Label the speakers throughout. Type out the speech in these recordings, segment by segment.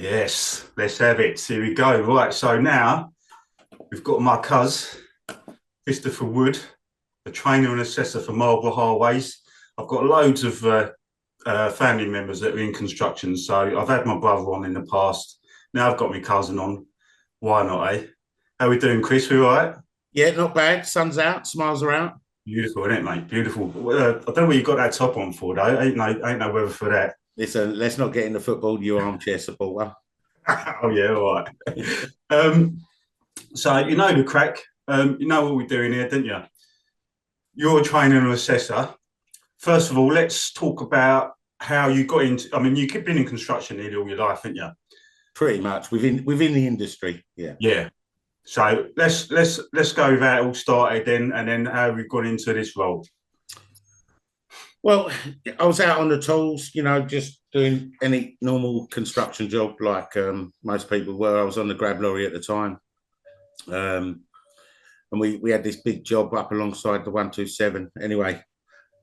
Speaker 1: Yes, let's have it. Here we go. Right, so now we've got my Christopher Wood, a trainer and assessor for Marlborough Highways. I've got loads of family members that are in construction. So I've had my brother on in the past. Now I've got my cousin on. Why not, eh? How we doing, Chris? We all right?
Speaker 2: Yeah, not bad. Sun's out, smiles are out.
Speaker 1: Beautiful, isn't it, mate? Beautiful. I don't know what you got that top on for, though. Ain't no weather for that.
Speaker 2: Listen, let's not get into football, you armchair supporter.
Speaker 1: Oh, yeah, all right. Um, so, you know the crack. You know what we're doing here, don't you? You're a trainer and assessor. First of all, let's talk about how you got into. I mean, you've been in construction nearly all your life, haven't you?
Speaker 2: Pretty much within the industry. Yeah.
Speaker 1: Yeah. So let's go with how it all started then, and then how we've got into this role.
Speaker 2: Well, I was out on the tools, just doing any normal construction job like most people were. I was on the grab lorry at the time. And we had this big job up alongside the 127. Anyway, it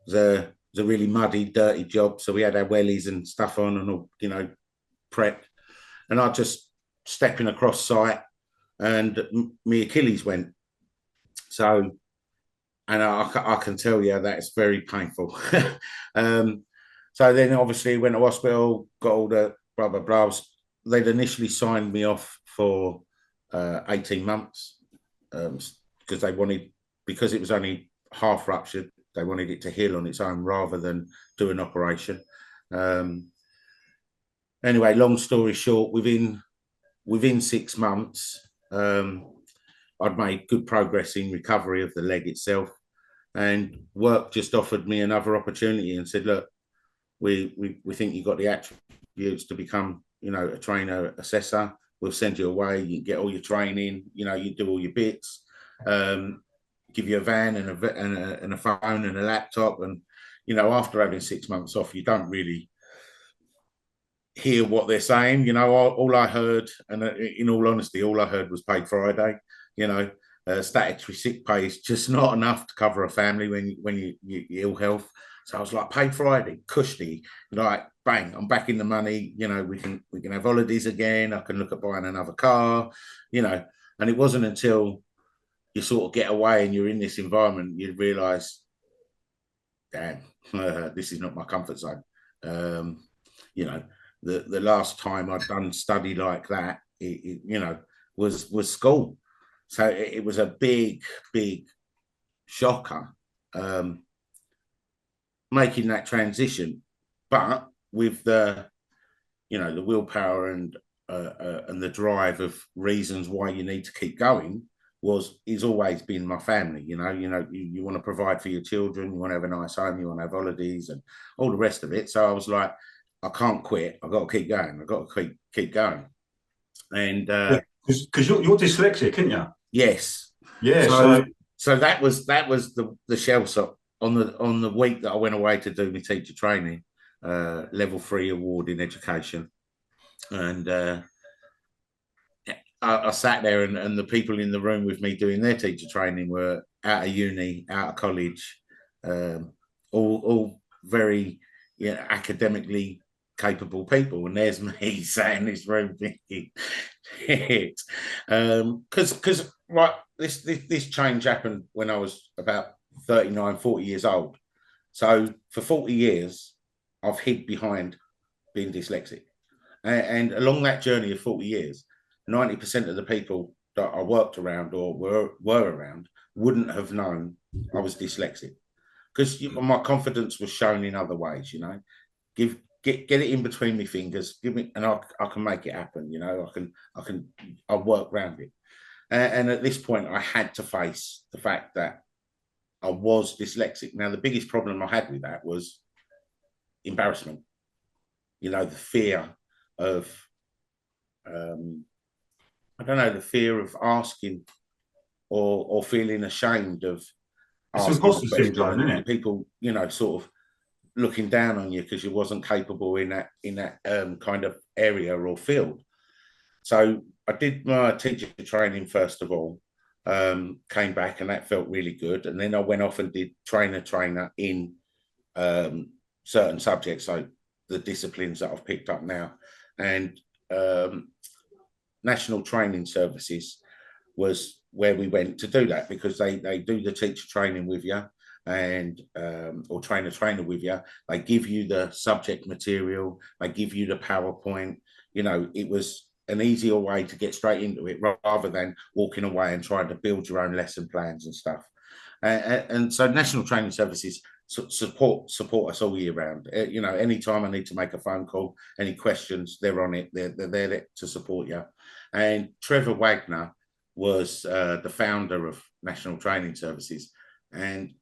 Speaker 2: was a really muddy, dirty job. So we had our wellies and stuff on and all, prepped. And I just stepping across site and my Achilles went. So, and I can tell you that's very painful. So then obviously went to hospital, got all the blah, blah, blah. They'd initially signed me off for 18 months because because it was only half ruptured, they wanted it to heal on its own rather than do an operation. Anyway, long story short, within 6 months, I'd made good progress in recovery of the leg itself, and work just offered me another opportunity and said, "Look, we think you've got the attributes to become, a trainer assessor. We'll send you away. You can get all your training. You do all your bits. Give you a van and a phone and a laptop. And after having 6 months off, you don't really hear what they're saying. All I heard, and in all honesty, all I heard was paid Friday. Statutory sick pay is just not enough to cover a family when you ill health. So I was like, paid Friday, cushy, like bang, I'm back in the money. We can have holidays again. I can look at buying another car. And it wasn't until you sort of get away and you're in this environment you realise, damn, this is not my comfort zone. The last time I'd done study like that, was school. So it was a big, big shocker making that transition. But with the willpower and the drive of reasons why you need to keep going is always been my family. You want to provide for your children, you want to have a nice home, you want to have holidays and all the rest of it. So I was like, I can't quit. I've got to keep going. I've got to keep going. And
Speaker 1: because you're dyslexic, aren't you?
Speaker 2: yes.
Speaker 1: Yeah.
Speaker 2: So that was the shell shock on the week that I went away to do my teacher training, level 3 award in education. And I sat there and the people in the room with me doing their teacher training were out of uni, out of college, all very academically capable people. And there's me sat in this room thinking, because right, this change happened when I was about 39, 40 years old. So for 40 years, I've hid behind being dyslexic. And along that journey of 40 years, 90% of the people that I worked around or were around wouldn't have known I was dyslexic because my confidence was shown in other ways. Get it in between my fingers, give me, and I can make it happen. I'll work around it. And at this point, I had to face the fact that I was dyslexic. Now, the biggest problem I had with that was embarrassment. The fear of I don't know, the fear of asking or feeling ashamed of
Speaker 1: It's
Speaker 2: asking the
Speaker 1: imposter syndrome,
Speaker 2: question,
Speaker 1: isn't
Speaker 2: and
Speaker 1: it?
Speaker 2: people, sort of looking down on you because you wasn't capable in that kind of area or field. So I did my teacher training first of all, came back and that felt really good, and then I went off and did trainer in certain subjects, like the disciplines that I've picked up now, and National Training Services was where we went to do that, because they do the teacher training with you, and or trainer with you. They give you the subject material, they give you the PowerPoint. It was an easier way to get straight into it, rather than walking away and trying to build your own lesson plans and stuff. And so National Training Services support us all year round. Anytime I need to make a phone call, any questions, they're on it. They're there to support you. And Trevor Wagner was the founder of National Training Services, and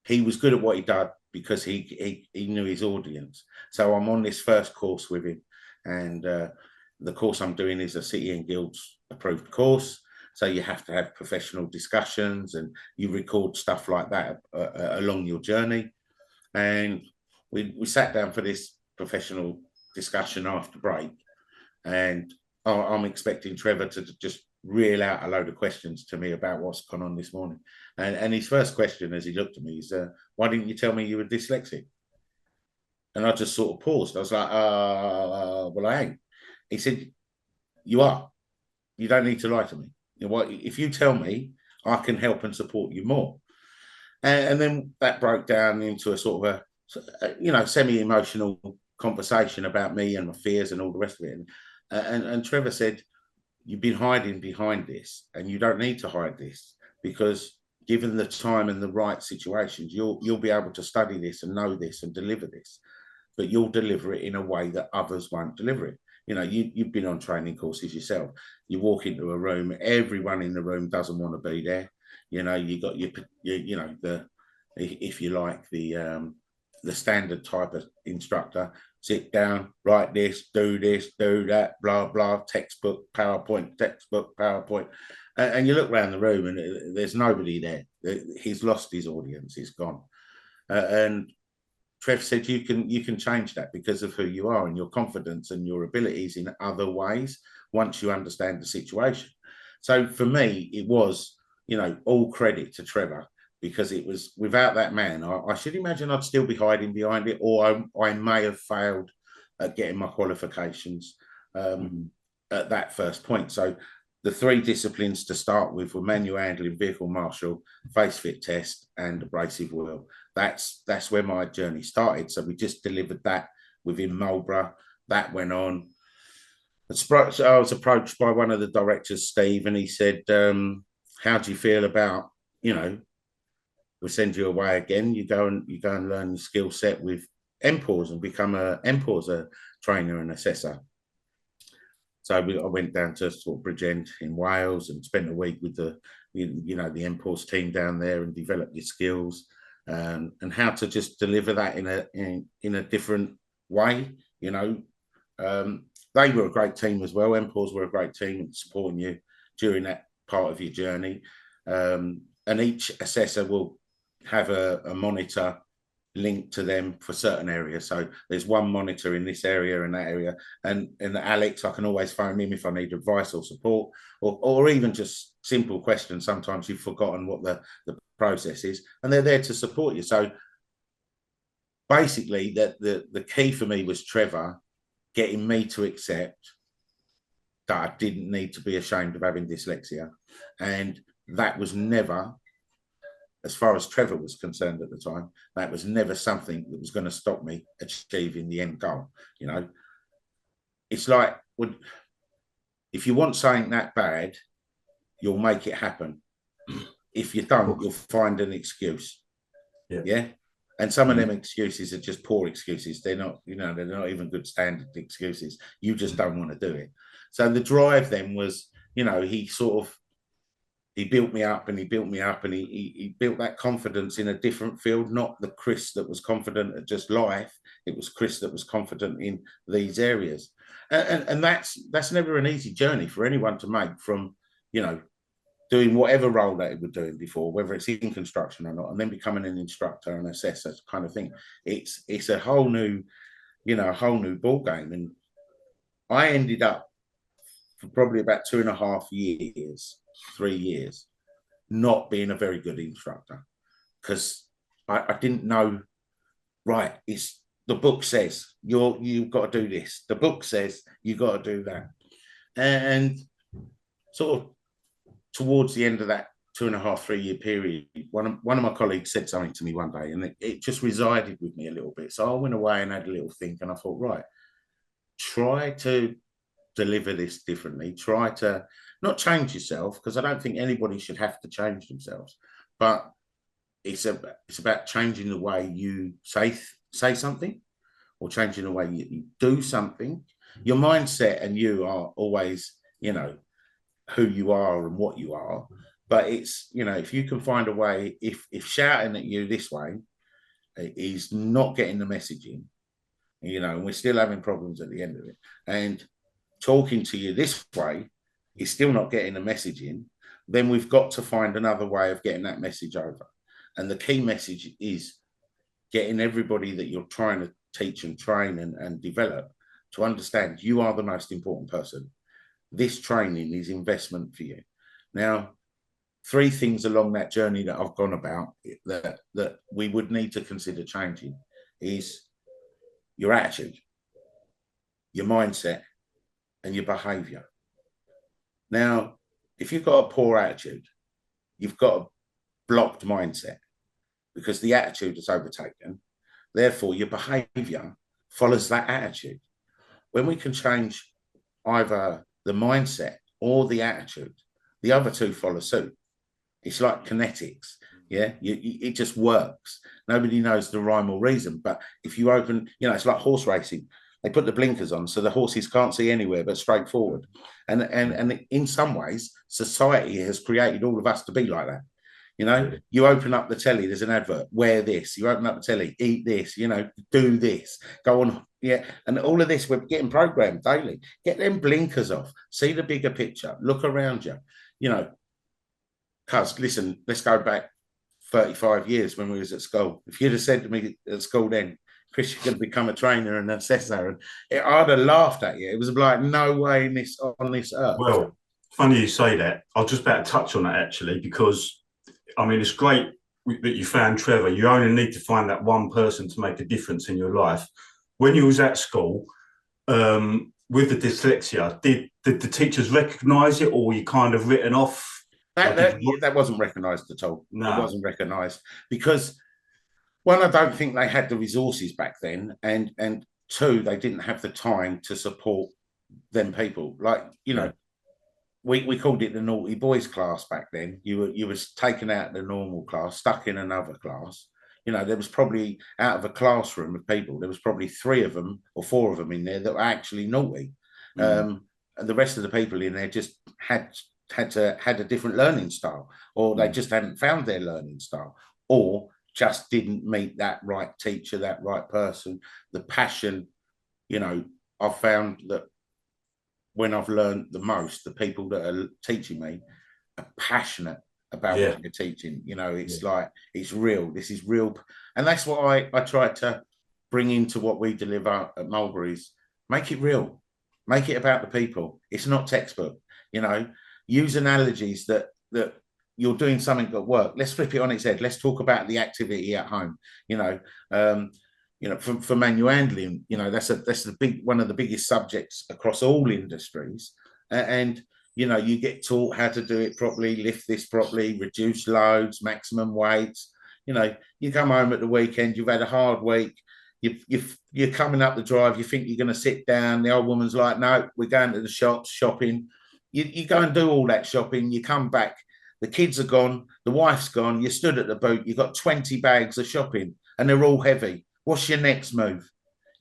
Speaker 2: he was good at what he did because he knew his audience. So I'm on this first course with him, and the course I'm doing is a City and Guilds approved course. So you have to have professional discussions, and you record stuff like that along your journey. And we sat down for this professional discussion after break, and I'm expecting Trevor to just reel out a load of questions to me about what's gone on this morning. And his first question, as he looked at me, is, why didn't you tell me you were dyslexic? And I just sort of paused. I was like, well, I ain't. He said, you are. You don't need to lie to me. If you tell me, I can help and support you more. And then that broke down into a sort of a semi-emotional conversation about me and my fears and all the rest of it. And Trevor said, you've been hiding behind this, and you don't need to hide this, because given the time and the right situations, you'll be able to study this and know this and deliver this, but you'll deliver it in a way that others won't deliver it. You've been on training courses yourself. You walk into a room, everyone in the room doesn't want to be there. You got if you like, the standard type of instructor, sit down, write this, do that, blah, blah, textbook, PowerPoint, and you look around the room and there's nobody there. He's lost his audience, he's gone. And Trev said you can change that because of who you are and your confidence and your abilities in other ways once you understand the situation. So for me, it was, all credit to Trevor, because it was without that man, I should imagine I'd still be hiding behind it, or I may have failed at getting my qualifications at that first point. So the three disciplines to start with were manual handling, vehicle marshal, face fit test, and abrasive wheel. That's where my journey started. So we just delivered that within Marlborough. That went on. I was approached by one of the directors, Steve, and he said, how do you feel about, we'll send you away again. You go and learn your skill set with NPORS and become a NPORS trainer and assessor. So I went down to sort of Bridgend in Wales and spent a week with the NPORS team down there and developed your skills and how to just deliver that in a different way. They were a great team as well. NPORS were a great team in supporting you during that part of your journey. And each assessor will have a monitor linked to them for certain areas. So there's one monitor in this area and that area. And Alex, I can always phone him if I need advice or support, or even just simple questions. Sometimes you've forgotten what the process is, and they're there to support you. So basically, the key for me was Trevor getting me to accept that I didn't need to be ashamed of having dyslexia. And that was never, as far as Trevor was concerned at the time, that was never something that was going to stop me achieving the end goal. It's like, if you want something that bad, you'll make it happen. If you don't, you'll find an excuse. Yeah. And some of them excuses are just poor excuses. They're not, they're not even good standard excuses. You just don't want to do it. So the drive then was, he built me up and he built that confidence in a different field, not the Chris that was confident at just life. It was Chris that was confident in these areas. And that's never an easy journey for anyone to make from, doing whatever role that it was doing before, whether it's in construction or not, and then becoming an instructor and assessor kind of thing. It's a whole new, ball game. And I ended up for probably about 2.5 years, 3 years, not being a very good instructor, because I didn't know, right, it's the book says you've got to do this. The book says you've got to do that. And sort of towards the end of that 2.5, 3 year period, one of my colleagues said something to me one day, and it just resided with me a little bit. So I went away and had a little think, and I thought, right, try to deliver this differently. Try to not change yourself, because I don't think anybody should have to change themselves, but it's about changing the way you say something, or changing the way you do something. Your mindset and you are always, who you are and what you are. But it's, if you can find a way, if shouting at you this way is not getting the message in, and we're still having problems at the end of it, and talking to you this way is still not getting the message in, then we've got to find another way of getting that message over. And the key message is getting everybody that you're trying to teach and train and develop to understand you are the most important person. This training is investment for you. Now, 3 things along that journey that I've gone about that we would need to consider changing is your attitude, your mindset, and your behavior. Now, if you've got a poor attitude, you've got a blocked mindset, because the attitude is overtaken. Therefore, your behavior follows that attitude. When we can change either the mindset or the attitude, the other 2 follow suit. It's like kinetics. Yeah, it just works. Nobody knows the rhyme or reason, but if you open, it's like horse racing. They put the blinkers on so the horses can't see anywhere but straight forward. And in some ways, society has created all of us to be like that. You open up the telly, there's an advert, wear this. You open up the telly, eat this, do this, go on. Yeah. And all of this, we're getting programmed daily. Get them blinkers off, see the bigger picture, look around you. Cuz, listen, let's go back 35 years when we was at school. If you'd have said to me at school then, Chris, you're going to become a trainer and an assessor, and I'd have laughed at you. It was like, no way on this earth.
Speaker 1: Well, funny you say that. I was just about to touch on that, actually, because it's great that you found Trevor. You only need to find that one person to make a difference in your life. When you was at school, with the dyslexia, did the teachers recognise it, or were you kind of written off?
Speaker 2: That wasn't recognised at all.
Speaker 1: No.
Speaker 2: It wasn't recognised because, 1, I don't think they had the resources back then, and 2, they didn't have the time to support them people. Like, we called it the naughty boys class back then. You was taken out of the normal class, stuck in another class. There was probably, out of a classroom of people, there was probably 3 of them or 4 of them in there that were actually naughty. And the rest of the people in there just had a different learning style, or they just hadn't found their learning style, or just didn't meet that right teacher, that right person. The passion, I've found that when I've learned the most, the people that are teaching me are passionate about what they're teaching. It's like, it's real. This is real. And that's what I try to bring into what we deliver at Marlborough is make it real. Make it about the people. It's not textbook. Use analogies that you're doing something at work. Let's flip it on its head. Let's talk about the activity at home. For manual handling, that's one of the biggest subjects across all industries. And you get taught how to do it properly, lift this properly, reduce loads, maximum weights. You come home at the weekend, you've had a hard week. You're coming up the drive, you think you're going to sit down. The old woman's like, no, we're going to the shops, shopping. You go and do all that shopping. You come back, the kids are gone, the wife's gone. You stood at the boot. You've got 20 bags of shopping, and they're all heavy. What's your next move?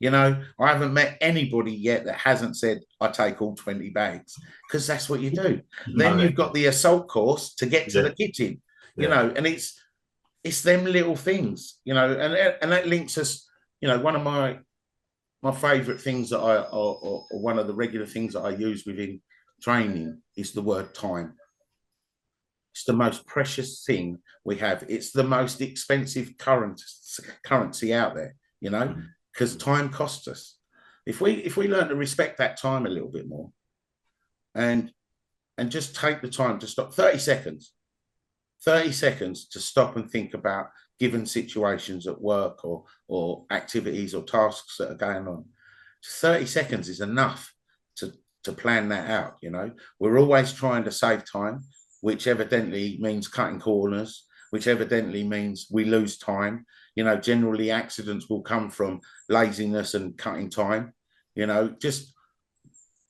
Speaker 2: I haven't met anybody yet that hasn't said, I take all 20 bags, because that's what you do. Then you've got the assault course to get to the kitchen, and it's them little things, and that links us. One of my favorite things that or one of the regular things that I use within training is the word time. It's the most precious thing we have. It's the most expensive currency out there, because time costs us. If we learn to respect that time a little bit more, and just take the time to stop 30 seconds to stop and think about given situations at work or activities or tasks that are going on. 30 seconds is enough to plan that out. We're always trying to save time, which evidently means cutting corners, which evidently means we lose time. Generally accidents will come from laziness and cutting time. Just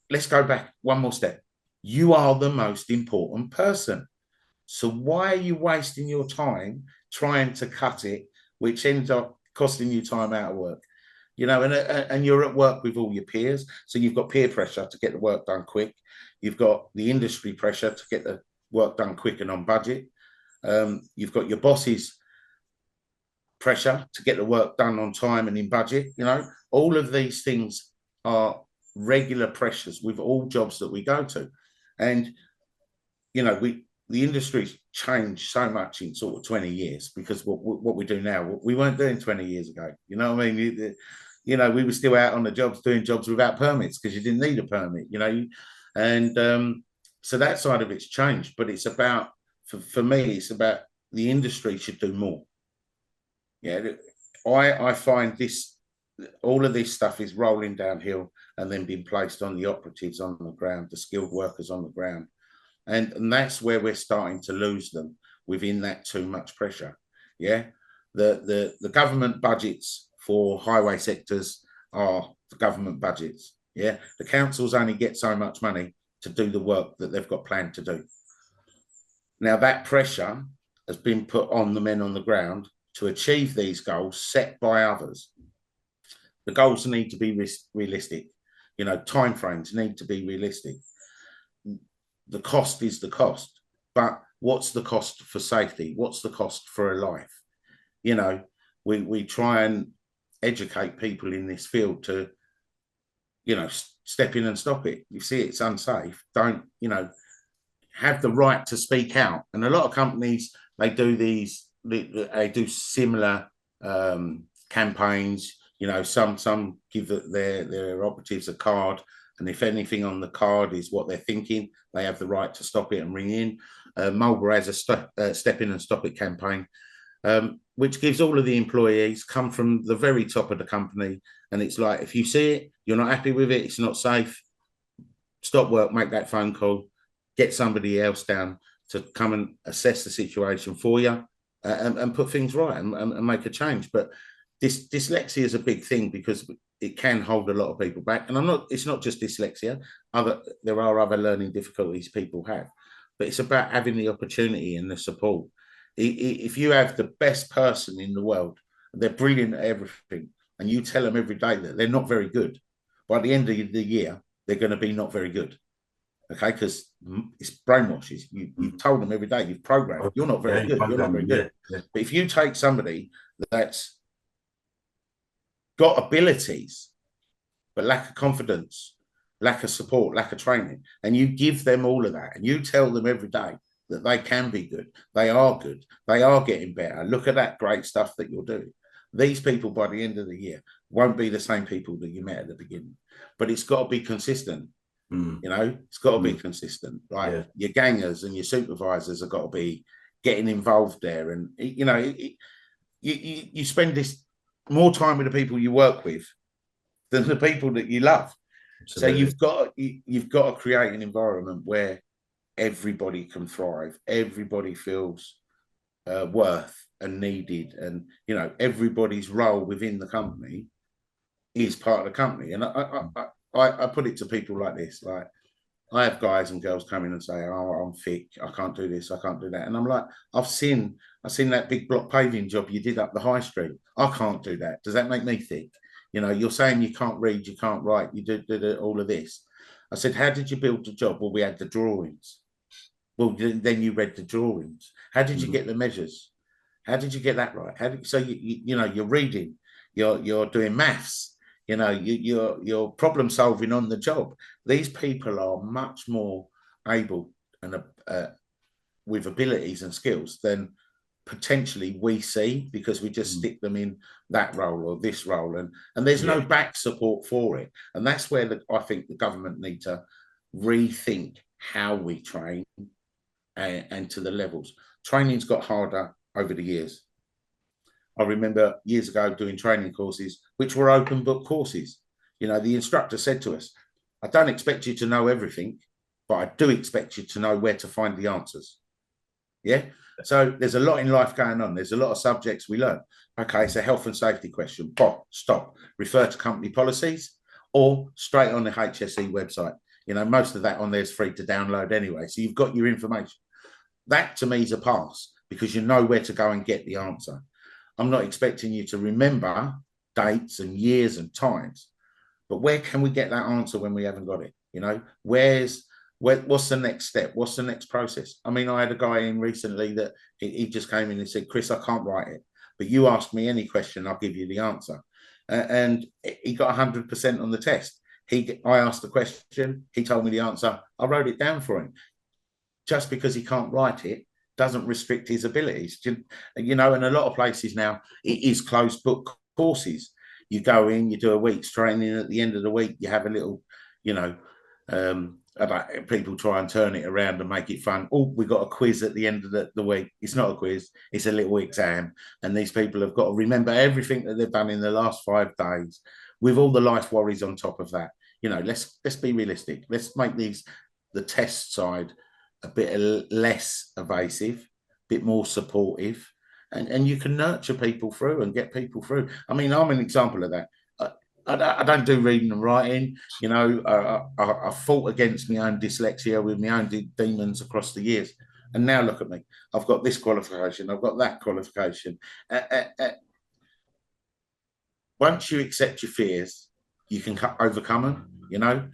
Speaker 2: let's go back one more step. You are the most important person. So why are you wasting your time trying to cut it, which ends up costing you time out of work? And you're at work with all your peers. So you've got peer pressure to get the work done quick. You've got the industry pressure to get the work done quick and on budget. You've got your boss's pressure to get the work done on time and in budget. All of these things are regular pressures with all jobs that we go to. And, the industry's changed so much in sort of 20 years because what we do now, we weren't doing 20 years ago. You know what I mean? We were still out on the jobs doing jobs without permits because you didn't need a permit, and so that side of it's changed. But it's about, for me, it's about the industry should do more. Yeah, I find all of this stuff is rolling downhill and then being placed on the operatives on the ground, the skilled workers on the ground. And that's where we're starting to lose them within that too much pressure. Yeah. The government budgets for highway sectors are the government budgets. Yeah. The councils only get so much money to do the work that they've got planned to do. Now that pressure has been put on the men on the ground to achieve these goals set by others. The goals need to be realistic. Timeframes need to be realistic. The cost is the cost, but what's the cost for safety? What's the cost for a life? We try and educate people in this field to, step in and stop it. You see it's unsafe. Don't, have the right to speak out. And a lot of companies, they do similar campaigns. Some give their operatives a card. And if anything on the card is what they're thinking, they have the right to stop it and ring in. Marlborough has a step in and stop it campaign, which gives all of the employees, come from the very top of the company. And it's like, if you see it, you're not happy with it, it's not safe, stop work, make that phone call, get somebody else down to come and assess the situation for you and put things right and make a change. But dyslexia is a big thing because it can hold a lot of people back. And it's not just dyslexia. There are other learning difficulties people have, but it's about having the opportunity and the support. If you have the best person in the world, they're brilliant at everything, and you tell them every day that they're not very good, by the end of the year, they're going to be not very good. Okay, because it's brainwashes. You've told them every day, you've programmed, you're not very good, you're not very good. Yeah. But if you take somebody that's got abilities, but lack of confidence, lack of support, lack of training, and you give them all of that, and you tell them every day that they can be good, they are getting better, look at that great stuff that you're doing. These people, by the end of the year, won't be the same people that you met at the beginning. But it's got to be consistent. It's got to be consistent. Like your gangers and your supervisors have got to be getting involved there. And, you spend this more time with the people you work with than the people that you love. Absolutely. So you've got to create an environment where everybody can thrive. Everybody feels worth and needed, and everybody's role within the company is part of the company. And I put it to people like this: like, I have guys and girls come in and say, "Oh, I'm thick. I can't do this. I can't do that." And I'm like, I've seen that big block paving job you did up the high street. I can't do that. Does that make me thick? You're saying you can't read, you can't write, you did all of this. I said, how did you build the job? Well, we had the drawings. Well, then you read the drawings. How did you get the measures? How did you get that right? So you're reading, you're doing maths, you're problem solving on the job. These people are much more able and with abilities and skills than potentially we see, because we just stick them in that role or this role, and there's no back support for it. And that's where I think the government need to rethink how we train and to the levels. Training's got harder over the years. I remember years ago doing training courses, which were open book courses. You know, the instructor said to us, I don't expect you to know everything, but I do expect you to know where to find the answers. Yeah. So there's a lot in life going on. There's a lot of subjects we learn. Okay, it's a health and safety question. Pop, stop, refer to company policies or straight on the HSE website. You know, most of that on there is free to download anyway. So you've got your information. That to me is a pass because you know where to go and get the answer. I'm not expecting you to remember dates and years and times, but where can we get that answer when we haven't got it? You know, what's the next step? What's the next process? I mean, I had a guy in recently that he just came in and said, Chris, I can't write it, but you ask me any question, I'll give you the answer. And he got 100% on the test. I asked the question, he told me the answer, I wrote it down for him. Just because he can't write it doesn't restrict his abilities. You know, in a lot of places now, it is closed book courses. You go in, you do a week's training. At the end of the week, you have a little, you know, about people try and turn it around and make it fun. Oh, we got a quiz at the end of the week. It's not a quiz, it's a little exam. And these people have got to remember everything that they've done in the last 5 days with all the life worries on top of that. You know, let's be realistic. Let's make the test side a bit less evasive, a bit more supportive, and you can nurture people through and get people through. I mean, I'm an example of that. I don't do reading and writing. You know, I fought against my own dyslexia with my own demons across the years. And now look at me. I've got this qualification. I've got that qualification. Once you accept your fears, you can overcome them, you know.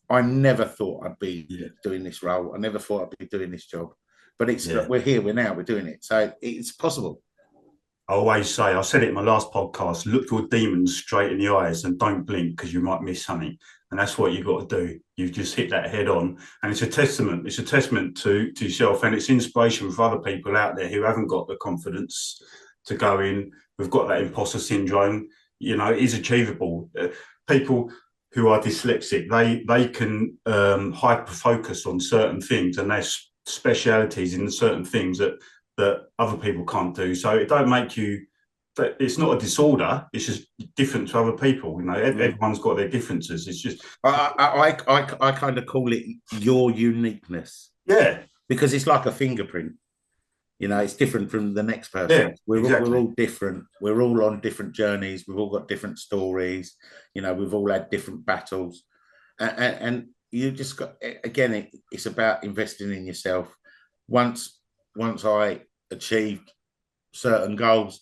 Speaker 2: I never thought I'd be doing this role. I never thought I'd be doing this job. But we're here, we're doing it. So it's possible.
Speaker 1: I always say, I said it in my last podcast, look your demons straight in the eyes and don't blink because you might miss something. And that's what you've got to do. You've just hit that head on. And it's a testament. It's a testament to yourself, and it's inspiration for other people out there who haven't got the confidence to go in. We've got that imposter syndrome. You know, it is achievable. People who are dyslexic, they can hyper focus on certain things, and their specialities in certain things that other people can't do. So it don't make you. It's not a disorder. It's just different to other people. You know, everyone's got their differences. It's just
Speaker 2: I kind of call it your uniqueness.
Speaker 1: Yeah,
Speaker 2: because it's like a fingerprint. You know, it's different from the next person.
Speaker 1: Yeah,
Speaker 2: we're all different. We're all on different journeys. We've all got different stories. You know, we've all had different battles, and you just got, again, it's about investing in yourself. Once I achieved certain goals,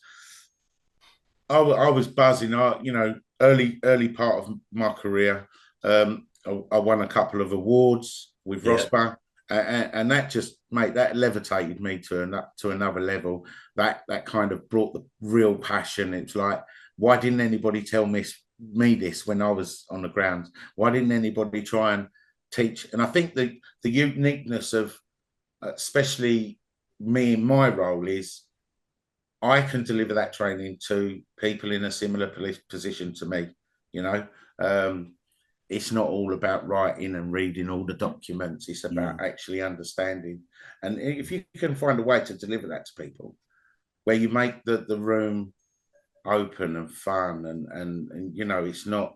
Speaker 2: I was buzzing. Early part of my career, I won a couple of awards with ROSPA. And that just that levitated me to another level. That kind of brought the real passion. It's like, why didn't anybody tell me this when I was on the ground? Why didn't anybody try and teach? And I think the uniqueness of, especially me in my role, is I can deliver that training to people in a similar position to me. You know, it's not all about writing and reading all the documents. It's about actually understanding. And if you can find a way to deliver that to people, where you make the room open and fun, and you know, it's not.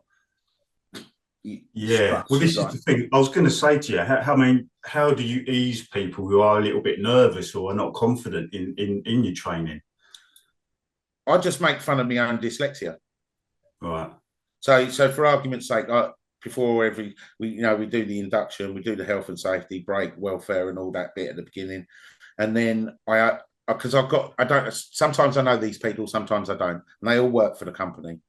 Speaker 1: Well, this is the thing. I was going to say to you, how do you ease people who are a little bit nervous or are not confident in your training?
Speaker 2: I just make fun of my own dyslexia.
Speaker 1: Right.
Speaker 2: So for argument's sake, before we do the induction, we do the health and safety, break, welfare, and all that bit at the beginning, and then sometimes I know these people, sometimes I don't, and they all work for the company.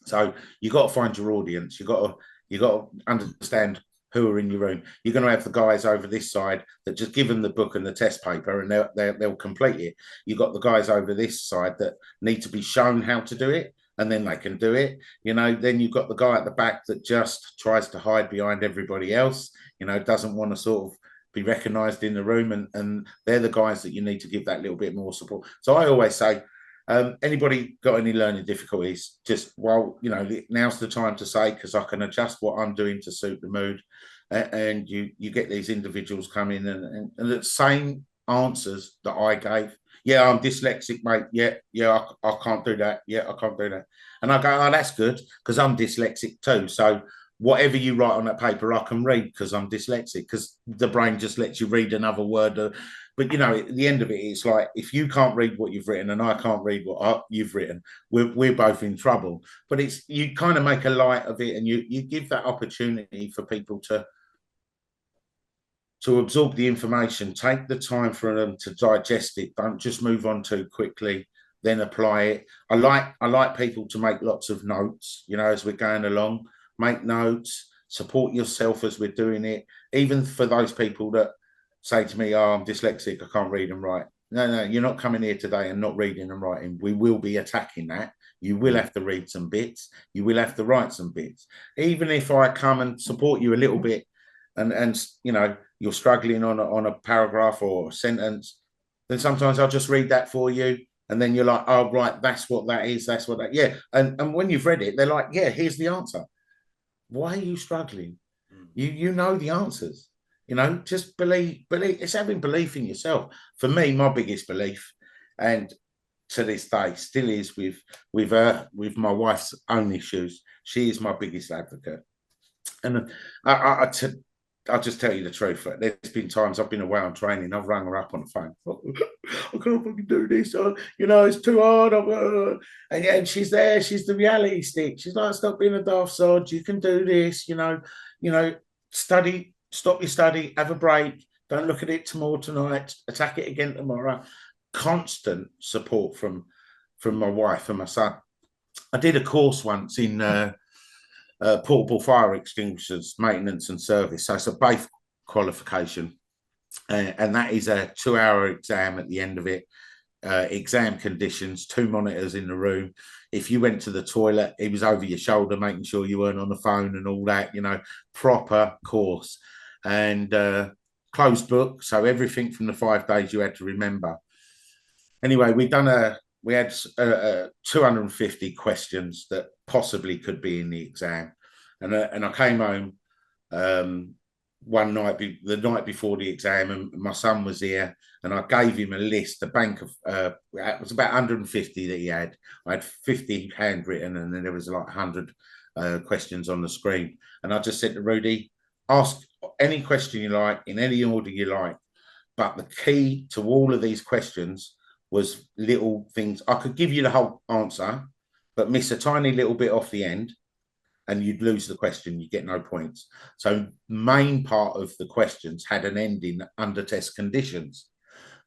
Speaker 2: So you got to find your audience. You got to understand who are in your room. You're going to have the guys over this side that just give them the book and the test paper, and they'll complete it. You've got the guys over this side that need to be shown how to do it, and then they can do it. You know, then you've got the guy at the back that just tries to hide behind everybody else, you know, doesn't want to sort of be recognized in the room, and they're the guys that you need to give that little bit more support. So I always say, anybody got any learning difficulties, just, now's the time to say, because I can adjust what I'm doing to suit the mood. And you get these individuals come in, and the same answers that I gave. Yeah, I'm dyslexic, mate. Yeah, I can't do that. Yeah, I can't do that. And I go, oh, that's good, because I'm dyslexic too. So whatever you write on that paper, I can read because I'm dyslexic, because the brain just lets you read another word. But, you know, at the end of it, it's like, if you can't read what you've written and I can't read what you've written, we're both in trouble. But it's, you kind of make a light of it, and you give that opportunity for people to absorb the information, take the time for them to digest it. Don't just move on too quickly, then apply it. I like people to make lots of notes, you know, as we're going along. Make notes, support yourself as we're doing it. Even for those people that say to me, oh, I'm dyslexic, I can't read and write. No, you're not coming here today and not reading and writing. We will be attacking that. You will have to read some bits. You will have to write some bits. Even if I come and support you a little bit, and you know, you're struggling on a paragraph or a sentence, then sometimes I'll just read that for you. And then you're like, oh, right, that's what that is. That's what that, yeah. And when you've read it, they're like, yeah, here's the answer. Why are you struggling? You know the answers. You know, just believe. It's having belief in yourself. For me, my biggest belief, and to this day, still is with my wife's own issues. She is my biggest advocate. And I'll just tell you the truth. There's been times I've been away on training. I've rang her up on the phone. I can't fucking do this. You know, it's too hard. And she's there. She's the reality stick. She's like, stop being a daft sod. You can do this. You know, study. Stop your study. Have a break. Don't look at it tomorrow tonight. Attack it again tomorrow. Constant support from my wife and my son. I did a course once in portable fire extinguishers maintenance and service. So it's a BAFE qualification, and that is a 2-hour exam at the end of it. Exam conditions, 2 monitors in the room. If you went to the toilet, it was over your shoulder, making sure you weren't on the phone and all that. You know, proper course, and closed book. So everything from the 5 days you had to remember. Anyway, we had 250 questions that possibly could be in the exam. And I came home one night, the night before the exam, and my son was here, and I gave him a list, a bank of, it was about 150 that he had. I had 50 handwritten, and then there was like 100 questions on the screen. And I just said to Rudy, ask any question you like, in any order you like. But the key to all of these questions was little things. I could give you the whole answer, but miss a tiny little bit off the end, and you'd lose the question. You get no points. So main part of the questions had an ending under test conditions,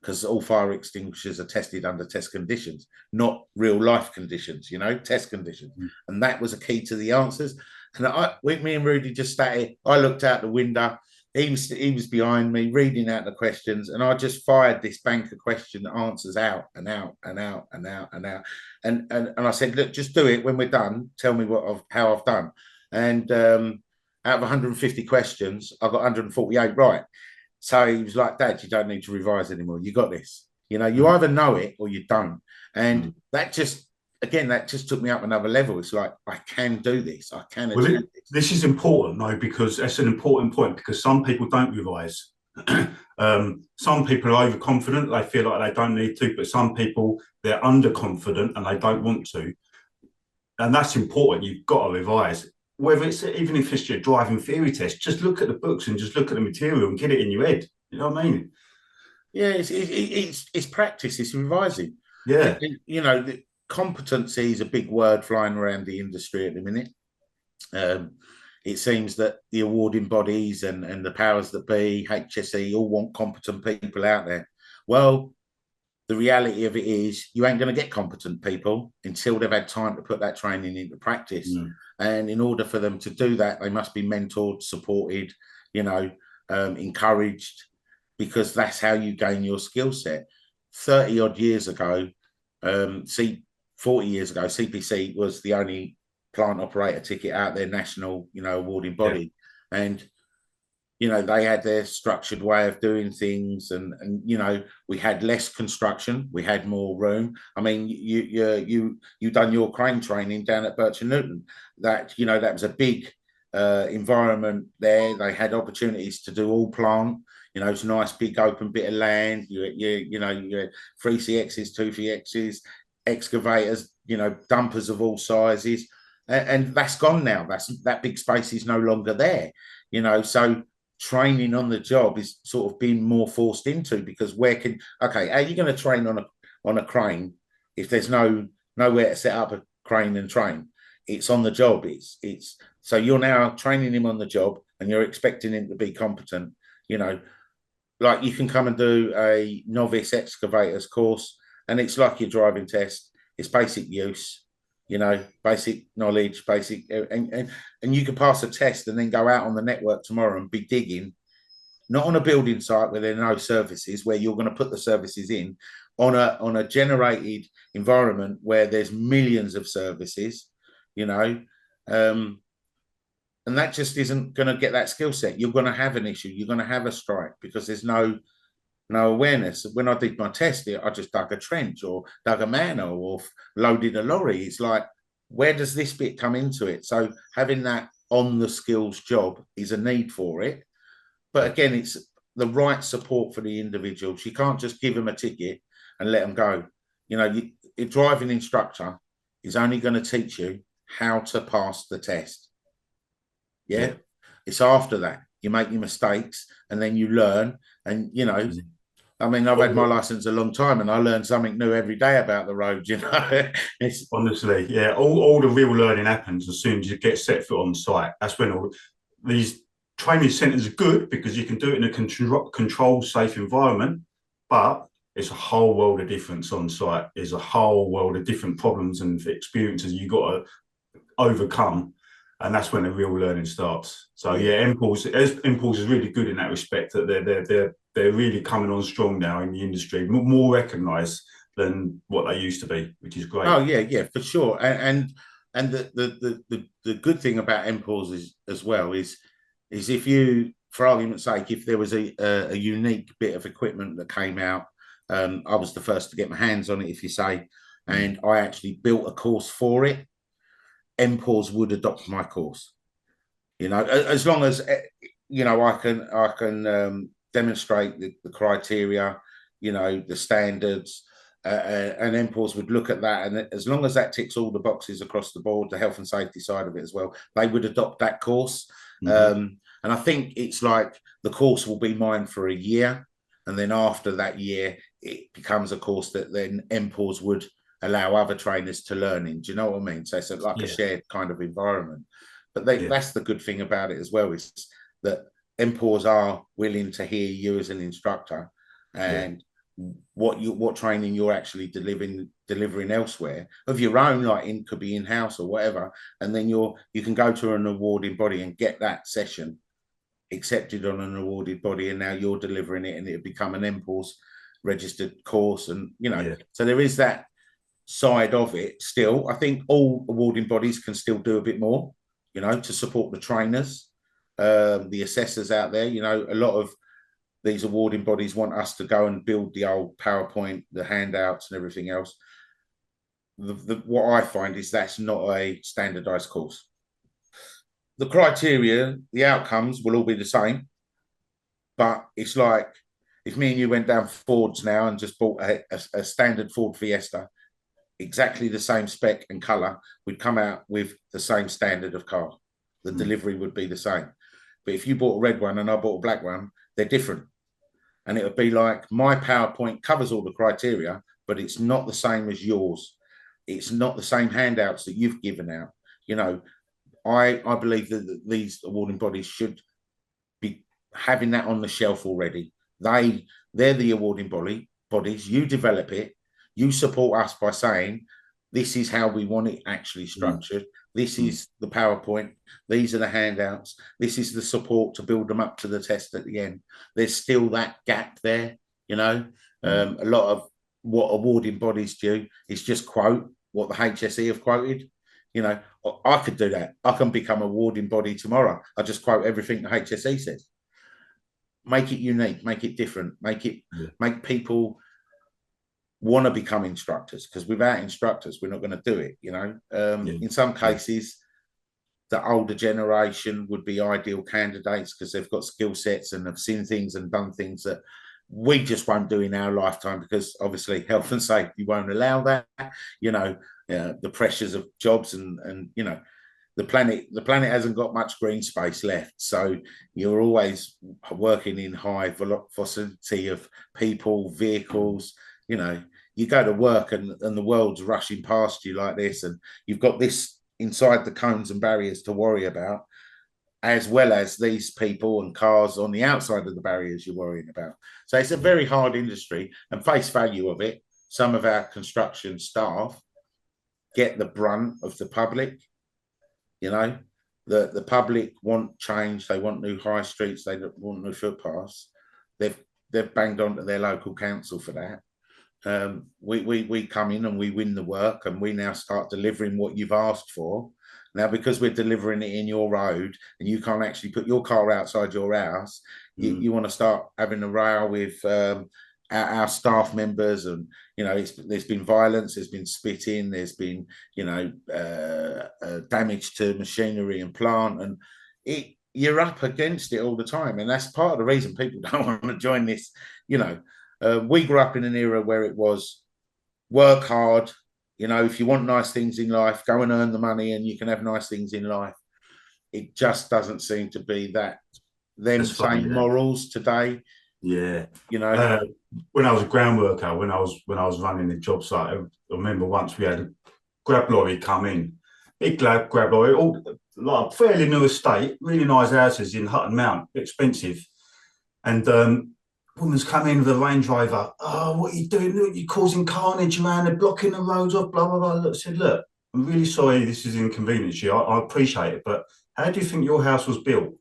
Speaker 2: because all fire extinguishers are tested under test conditions, not real life conditions, you know, test conditions. And that was a key to the answers. And me and Rudy just sat here. I looked out the window. He was behind me reading out the questions, and I just fired this bank of question answers out and out and out and out and out. And I said, look, just do it when we're done. Tell me how I've done. And out of 150 questions, I got 148 right. So he was like, Dad, you don't need to revise anymore. You got this. You know, you either know it or you don't. And that just took me up another level. It's like, I can do this. I can achieve this.
Speaker 1: This is important, though, because that's an important point, because some people don't revise. Some people are overconfident. They feel like they don't need to, but some people, they're underconfident and they don't want to. And that's important. You've got to revise. Whether it's, even if it's your driving theory test, just look at the books and just look at the material and get it in your head. You know what I mean?
Speaker 2: Yeah, it's practice. It's revising.
Speaker 1: Yeah.
Speaker 2: You know, competency is a big word flying around the industry at the minute. It seems that the awarding bodies and the powers that be, HSE, all want competent people out there. Well, the reality of it is you ain't going to get competent people until they've had time to put that training into practice. And in order for them to do that, they must be mentored, supported, you know, encouraged, because that's how you gain your skill set. 30 odd years ago, 40 years ago, CPC was the only plant operator ticket out there, national, you know, awarding body. Yeah. And, you know, they had their structured way of doing things, and you know, we had less construction, we had more room. I mean, you done your crane training down at Birch and Newton. That, you know, that was a big environment there. They had opportunities to do all plant. You know, it's a nice big open bit of land. You know, you had 3CXs, 2CXs, excavators, you know, dumpers of all sizes. And that's gone now. That big space is no longer there. You know, so training on the job is sort of being more forced into, because how are you going to train on a crane if there's nowhere to set up a crane and train? It's on the job. It's so you're now training him on the job and you're expecting him to be competent. You know, like you can come and do a novice excavators course and it's like your driving test. It's basic use, you know, basic knowledge, and you can pass a test and then go out on the network tomorrow and be digging, not on a building site where there are no services, where you're going to put the services in, on a generated environment where there's millions of services, you know, and that just isn't going to get that skill set. You're going to have an issue. You're going to have a strike because there's no awareness. When I did my test, I just dug a trench or dug a manhole or loaded a lorry. It's like, where does this bit come into it? So having that on the skills job is a need for it. But again, it's the right support for the individual. You can't just give them a ticket and let them go. You know, a driving instructor is only going to teach you how to pass the test. Yeah. It's after that you make your mistakes and then you learn. And, you know, I mean, I've had my license a long time and I learn something new every day about the road, you know.
Speaker 1: Honestly, yeah, all the real learning happens as soon as you get set foot on site. That's when all these training centres are good, because you can do it in a controlled, safe environment, but it's a whole world of difference on site. There's a whole world of different problems and experiences you've got to overcome. And that's when the real learning starts. So yeah, NPORS is really good in that respect. That they're really coming on strong now in the industry, more recognised than what they used to be, which is great.
Speaker 2: Oh yeah, for sure. And the good thing about NPORS is as well is if you, for argument's sake, if there was a unique bit of equipment that came out, I was the first to get my hands on it, if you say, and I actually built a course for it. NPORS would adopt my course, you know, as long as, you know, I can demonstrate the criteria, you know, the standards, and NPORS would look at that, and as long as that ticks all the boxes across the board, the health and safety side of it as well, they would adopt that course. And I think it's like the course will be mine for a year, and then after that year, it becomes a course that then NPORS would allow other trainers to learn in. Do you know what I mean? So it's like a shared kind of environment. But that's the good thing about it as well, is that NPORS are willing to hear you as an instructor and what training you're actually delivering elsewhere of your own, like could be in-house or whatever, and then you can go to an awarding body and get that session accepted on an awarded body, and now you're delivering it and it'll become an NPORS registered course. And you know, so there is that side of it still. I think all awarding bodies can still do a bit more, you know, to support the trainers, the assessors out there. You know, a lot of these awarding bodies want us to go and build the old PowerPoint, the handouts and everything else. What I find is that's not a standardized course. The criteria, the outcomes will all be the same, but it's like if me and you went down Ford's now and just bought a standard Ford Fiesta, exactly the same spec and color, we'd come out with the same standard of car. The delivery would be the same. But if you bought a red one and I bought a black one, they're different. And it would be like my PowerPoint covers all the criteria, but it's not the same as yours. It's not the same handouts that you've given out. You know, I believe that these awarding bodies should be having that on the shelf already. They're the awarding bodies. You develop it. You support us by saying, this is how we want it actually structured. This is the PowerPoint. These are the handouts. This is the support to build them up to the test at the end. There's still that gap there, you know. A lot of what awarding bodies do is just quote what the HSE have quoted. You know, I could do that. I can become a awarding body tomorrow. I just quote everything the HSE says. Make it unique, make it different, make people want to become instructors, because without instructors we're not going to do it, you know. In some cases the older generation would be ideal candidates because they've got skill sets and have seen things and done things that we just won't do in our lifetime, because obviously health and safety won't allow that. The pressures of jobs and the planet hasn't got much green space left, so you're always working in high velocity of people, vehicles. You go to work and the world's rushing past you like this, and you've got this inside the cones and barriers to worry about, as well as these people and cars on the outside of the barriers you're worrying about. So it's a very hard industry, and face value of it, some of our construction staff get the brunt of the public. The public want change. They want new high streets. They want new footpaths. They've banged onto their local council for that. We come in and we win the work, and we now start delivering what you've asked for. Now, because we're delivering it in your road and you can't actually put your car outside your house, you want to start having a row with our staff members, and there's been violence, there's been spitting, there's been damage to machinery and plant, and you're up against it all the time, and that's part of the reason people don't want to join this. We grew up in an era where it was work hard. If you want nice things in life, go and earn the money and you can have nice things in life. It just doesn't seem to be that same morals today.
Speaker 1: Yeah. When I was a ground worker, when I was running the job site, I remember once we had a grab lorry come in, big grab lorry, all like fairly new estate, really nice houses in Hutton Mount, expensive. And woman's come in with a Range Rover. Oh, what are you doing? Look, you're causing carnage around. They're blocking the roads off, blah, blah, blah. I said, look, I'm really sorry this is inconvenience you. I appreciate it, but how do you think your house was built?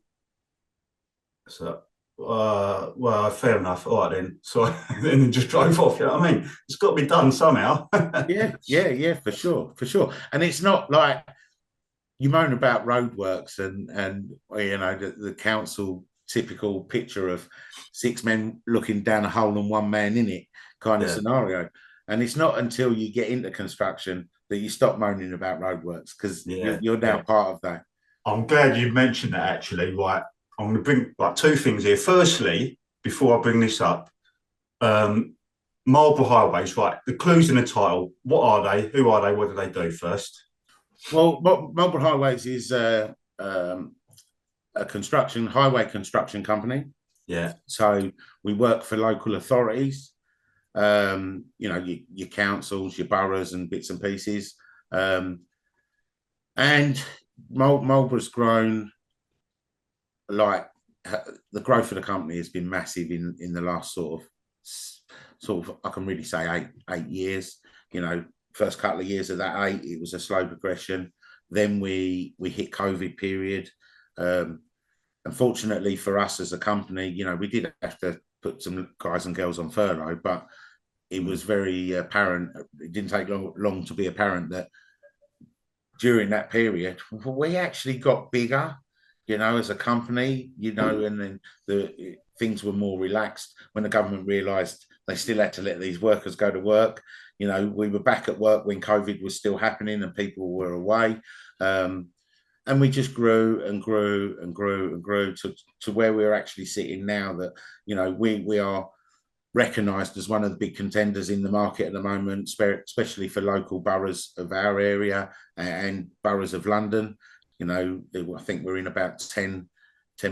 Speaker 1: So, well, fair enough. All right, then. So and then just drove off. You know what I mean? It's got to be done somehow.
Speaker 2: Yeah, for sure. And it's not like you moan about roadworks and the council typical picture of 6 men looking down a hole and 1 man in it kind of scenario. And it's not until you get into construction that you stop moaning about roadworks, because you're now part of that.
Speaker 1: I'm glad you mentioned that, actually. Right, I'm going to bring 2 things here. Firstly, before I bring this up, Marlborough Highways, right, the clues in the title, what are they? Who are they? What do they do first?
Speaker 2: Well, Marlborough Highways is a highway construction company.
Speaker 1: Yeah.
Speaker 2: So we work for local authorities, your councils, your boroughs and bits and pieces. And Marlborough's grown, like the growth of the company has been massive in the last sort of I can really say 8 years. First couple of years of that 8, it was a slow progression. Then we hit COVID period. Unfortunately for us as a company, we did have to put some guys and girls on furlough, but it was very apparent. It didn't take long to be apparent that during that period, we actually got bigger, as a company, and then the things were more relaxed when the government realised they still had to let these workers go to work. We were back at work when COVID was still happening and people were away. And we just grew and grew and grew and grew to where we're actually sitting now, that, we are recognised as one of the big contenders in the market at the moment, especially for local boroughs of our area and boroughs of London. I think we're in about 10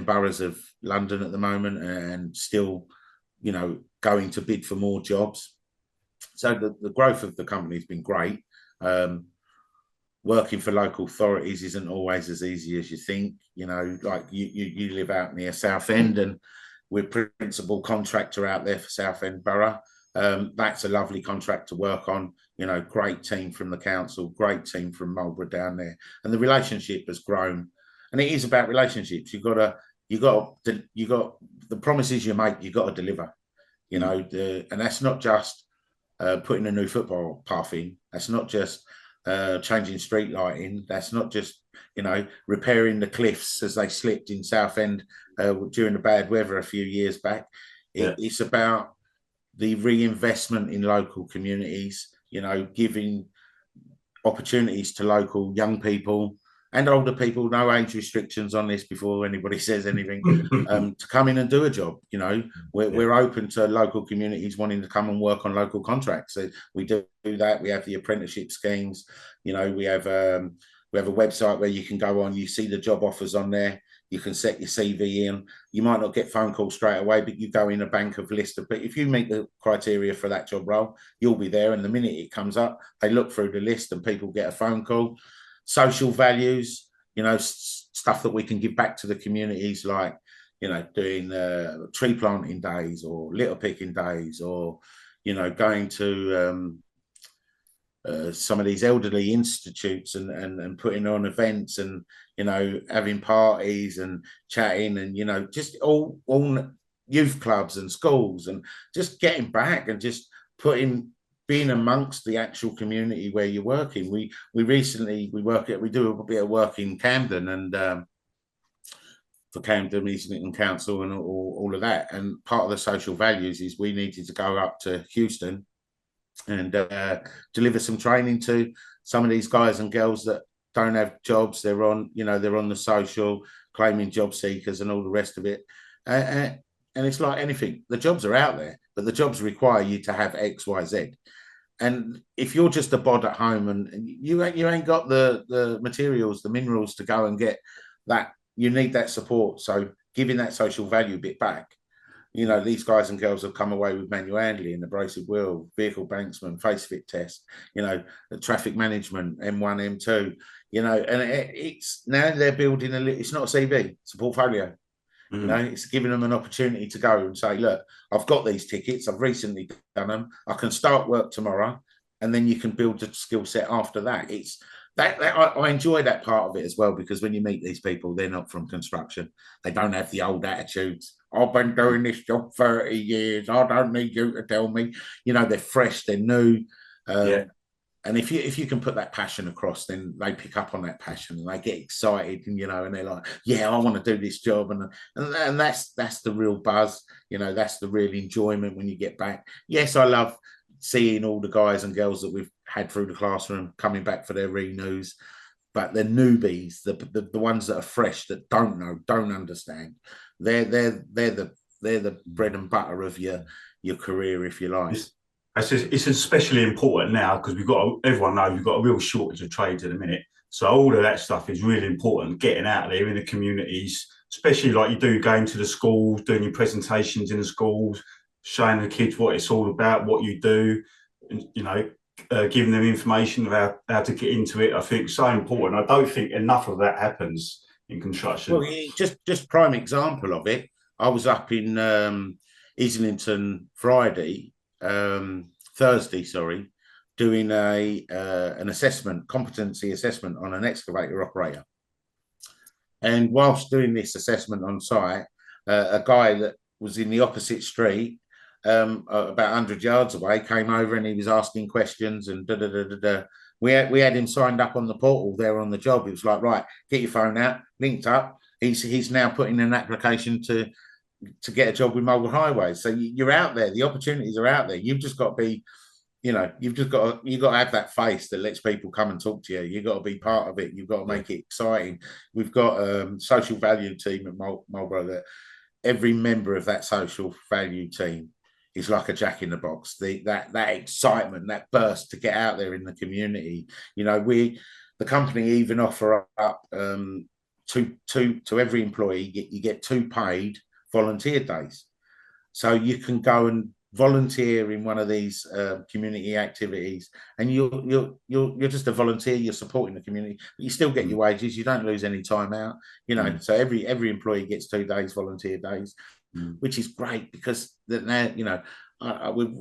Speaker 2: boroughs of London at the moment, and still, going to bid for more jobs. So the growth of the company has been great. Working for local authorities isn't always as easy as you think. Like you live out near Southend, and we're principal contractor out there for Southend Borough. That's a lovely contract to work on. Great team from the council, great team from Marlborough down there, and the relationship has grown. And it is about relationships. You got the promises you make, you got to deliver. And that's not just putting a new football path in. That's not just changing street lighting. That's not just, repairing the cliffs as they slipped in Southend during the bad weather a few years back. It's about the reinvestment in local communities, giving opportunities to local young people and older people, no age restrictions on this before anybody says anything, to come in and do a job. You know, we're open to local communities wanting to come and work on local contracts. So we do that. We have the apprenticeship schemes. You know, we have a website where you can go on, you see the job offers on there. You can set your CV in. You might not get phone calls straight away, but you go in a bank of list of, but if you meet the criteria for that job role, you'll be there. And the minute it comes up, they look through the list and people get a phone call. Social values, you know, stuff that we can give back to the communities, like, you know, doing tree planting days or litter picking days, or, you know, going to some of these elderly institutes and putting on events and, you know, having parties and chatting and, you know, just all youth clubs and schools, and just getting back and just being amongst the actual community where you're working. We do a bit of work in Camden and for Camden Islington Council and all of that. And part of the social values is we needed to go up to Houston and deliver some training to some of these guys and girls that don't have jobs. They're on the social, claiming job seekers and all the rest of it. And it's like anything, the jobs are out there, but the jobs require you to have X, Y, Z. And if you're just a bod at home and you ain't got the materials, the minerals to go and get that, you need that support. So giving that social value bit back. You know, these guys and girls have come away with manual handling, abrasive wheel, vehicle banksman, face fit test, you know, the traffic management, M1, M2, you know, and it's now they're building it's not a CV, it's a portfolio. You know, it's giving them an opportunity to go and say, look, I've got these tickets, I've recently done them, I can start work tomorrow, and then you can build a skill set after that. It's that I enjoy that part of it as well, because when you meet these people, they're not from construction. They don't have the old attitudes. I've been doing this job 30 years. I don't need you to tell me. You know, they're fresh, they're new. And if you can put that passion across, then they pick up on that passion and they get excited, and, you know, and they're like, yeah, I want to do this job. And that's the real buzz. You know, that's the real enjoyment when you get back. Yes, I love seeing all the guys and girls that we've had through the classroom coming back for their renews, but the newbies, the ones that are fresh, that don't know, don't understand, they're the bread and butter of your career, if you like.
Speaker 1: It's especially important now because everyone knows we've got a real shortage of trades at the minute. So all of that stuff is really important, getting out there in the communities, especially like you do, going to the schools, doing your presentations in the schools, showing the kids what it's all about, what you do, and, you know, giving them information about how to get into it. I think it's so important. I don't think enough of that happens in construction.
Speaker 2: Well, just prime example of it. I was up in Islington Thursday, doing an assessment, competency assessment on an excavator operator. And whilst doing this assessment on site, a guy that was in the opposite street, about 100 yards away, came over and he was asking questions and We had him signed up on the portal there on the job. It was like, right, get your phone out, linked up. He's now putting in an application to get a job with Marlborough Highways. So you're out there. The opportunities are out there. You've just got to be, you know, you've got to have that face that lets people come and talk to you. You've got to be part of it. You've got to make it exciting. We've got a social value team at Marlborough that every member of that social value team is like a jack in the box. That excitement, that burst to get out there in the community. You know, the company even offer up to every employee, you get 2 paid volunteer days. So you can go and volunteer in one of these community activities, and you're just a volunteer. You're supporting the community, but you still get your wages. You don't lose any time out. You know, so every employee gets 2 days volunteer days, which is great because now, you know, we've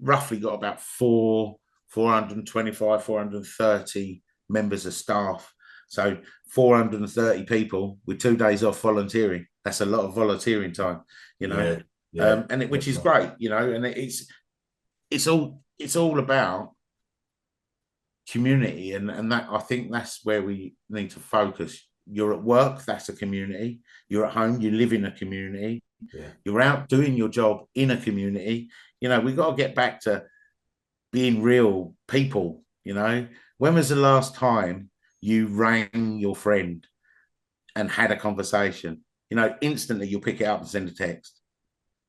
Speaker 2: roughly got about 425, 430 members of staff. So 430 people with 2 days off volunteering. That's a lot of volunteering time, you know. Which is great, you know, and it's all about community, and that, I think that's where we need to focus. You're at work, that's a community. You're at home, you live in a community. You're out doing your job in a community. You know, we've got to get back to being real people. You know, when was the last time you rang your friend and had a conversation, instantly you'll pick it up and send a text.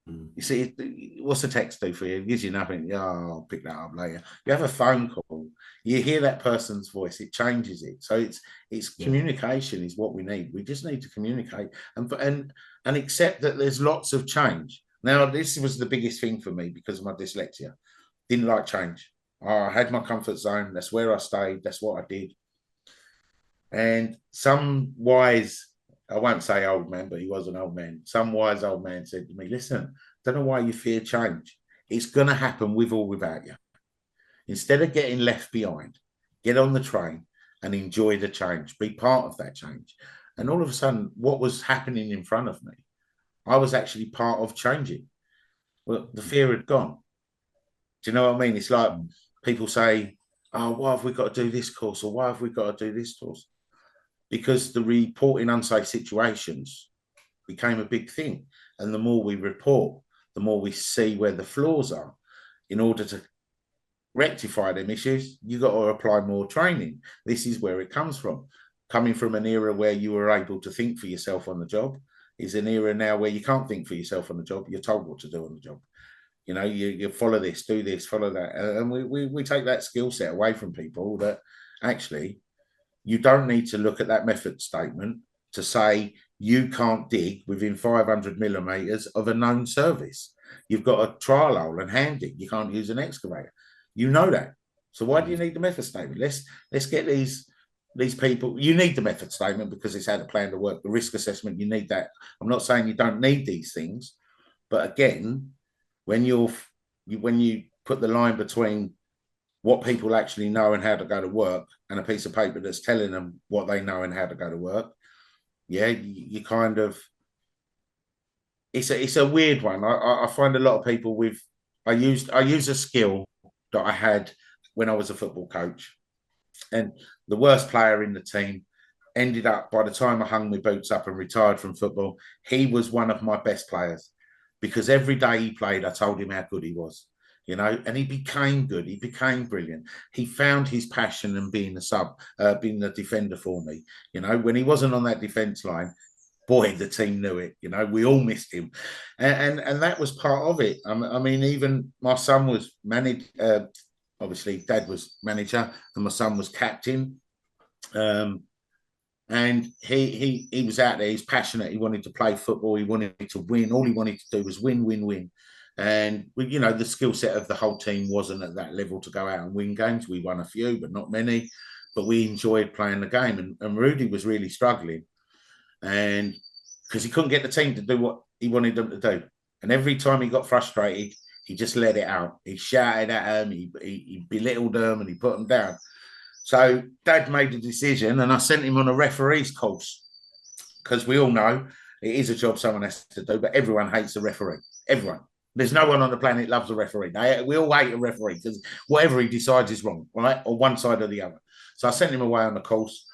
Speaker 2: You see, what's a text do for you? It gives you nothing. Yeah, I'll pick that up later. You have a phone call, you hear that person's voice, it changes it. So it's communication is what we need. We just need to communicate and accept that there's lots of change. Now, this was the biggest thing for me because of my dyslexia. Didn't like change. I had my comfort zone. That's where I stayed. That's what I did. And some wise, I won't say old man, but he was an old man. Some wise old man said to me, listen, don't know why you fear change. It's going to happen with or without you. Instead of getting left behind, get on the train and enjoy the change. Be part of that change. And all of a sudden, what was happening in front of me, I was actually part of changing. Well, the fear had gone. Do you know what I mean? It's like people say, oh, why have we got to do this course? Or why have we got to do this course? Because the reporting unsafe situations became a big thing. And the more we report, the more we see where the flaws are. In order to rectify them issues, you've got to apply more training. This is where it comes from. Coming from an era where you were able to think for yourself on the job is an era now where you can't think for yourself on the job. You're told what to do on the job. You follow this, do this, follow that. And we take that skill set away from people that actually you don't need to look at that method statement to say you can't dig within 500 millimeters of a known service. You've got a trial hole and hand dig. You can't use an excavator. You know that. So why do you need the method statement? Let's get these people. You need the method statement because it's how to plan to work. The risk assessment, you need that. I'm not saying you don't need these things, but again, when you put the line between what people actually know and how to go to work and a piece of paper that's telling them what they know and how to go to work, you kind of, it's a weird one. I find a lot of people I use a skill that I had when I was a football coach, and the worst player in the team ended up, by the time I hung my boots up and retired from football, he was one of my best players because every day he played, I told him how good he was. And he became good. He became brilliant. He found his passion in being being the defender for me. When he wasn't on that defense line, boy, the team knew it. We all missed him, and that was part of it. I mean, even my son was managed. Obviously, Dad was manager, and my son was captain. And he was out there. He's passionate. He wanted to play football. He wanted to win. All he wanted to do was win, win, win. And the skill set of the whole team wasn't at that level to go out and win games. We won a few, but not many. But we enjoyed playing the game. And Rudy was really struggling, and because he couldn't get the team to do what he wanted them to do. And every time he got frustrated, he just let it out. He shouted at them, he belittled them, and he put them down. So Dad made the decision, and I sent him on a referee's course because we all know it is a job someone has to do, but everyone hates a referee. Everyone. There's no one on the planet loves a referee. We all hate a referee because whatever he decides is wrong, right? Or one side or the other. So I sent him away on the course.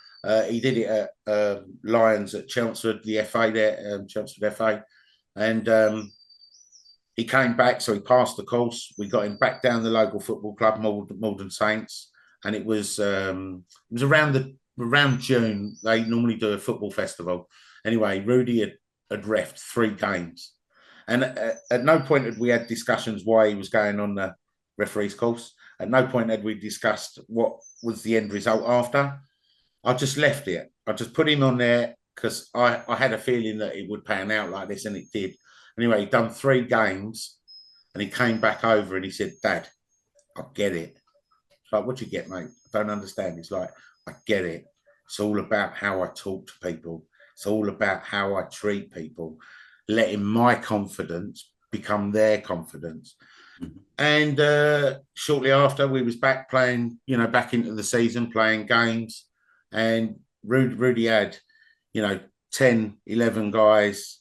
Speaker 2: He did it at Lions at Chelmsford, the FA there, Chelmsford FA. And he came back, so he passed the course. We got him back down the local football club, Malden Saints. And it was around June. They normally do a football festival. Anyway, Rudy had reffed 3 games. And at no point had we had discussions why he was going on the referee's course. At no point had we discussed what was the end result after. I just left it. I just put him on there because I had a feeling that it would pan out like this, and it did. Anyway, he'd done 3 games, and he came back over and he said, Dad, I get it. It's like, what do you get, mate? I don't understand. It's like, I get it. It's all about how I talk to people. It's all about how I treat people. Letting my confidence become their confidence. Mm-hmm. And shortly after, we was back playing, back into the season, playing games. And Rudy had, 10, 11 guys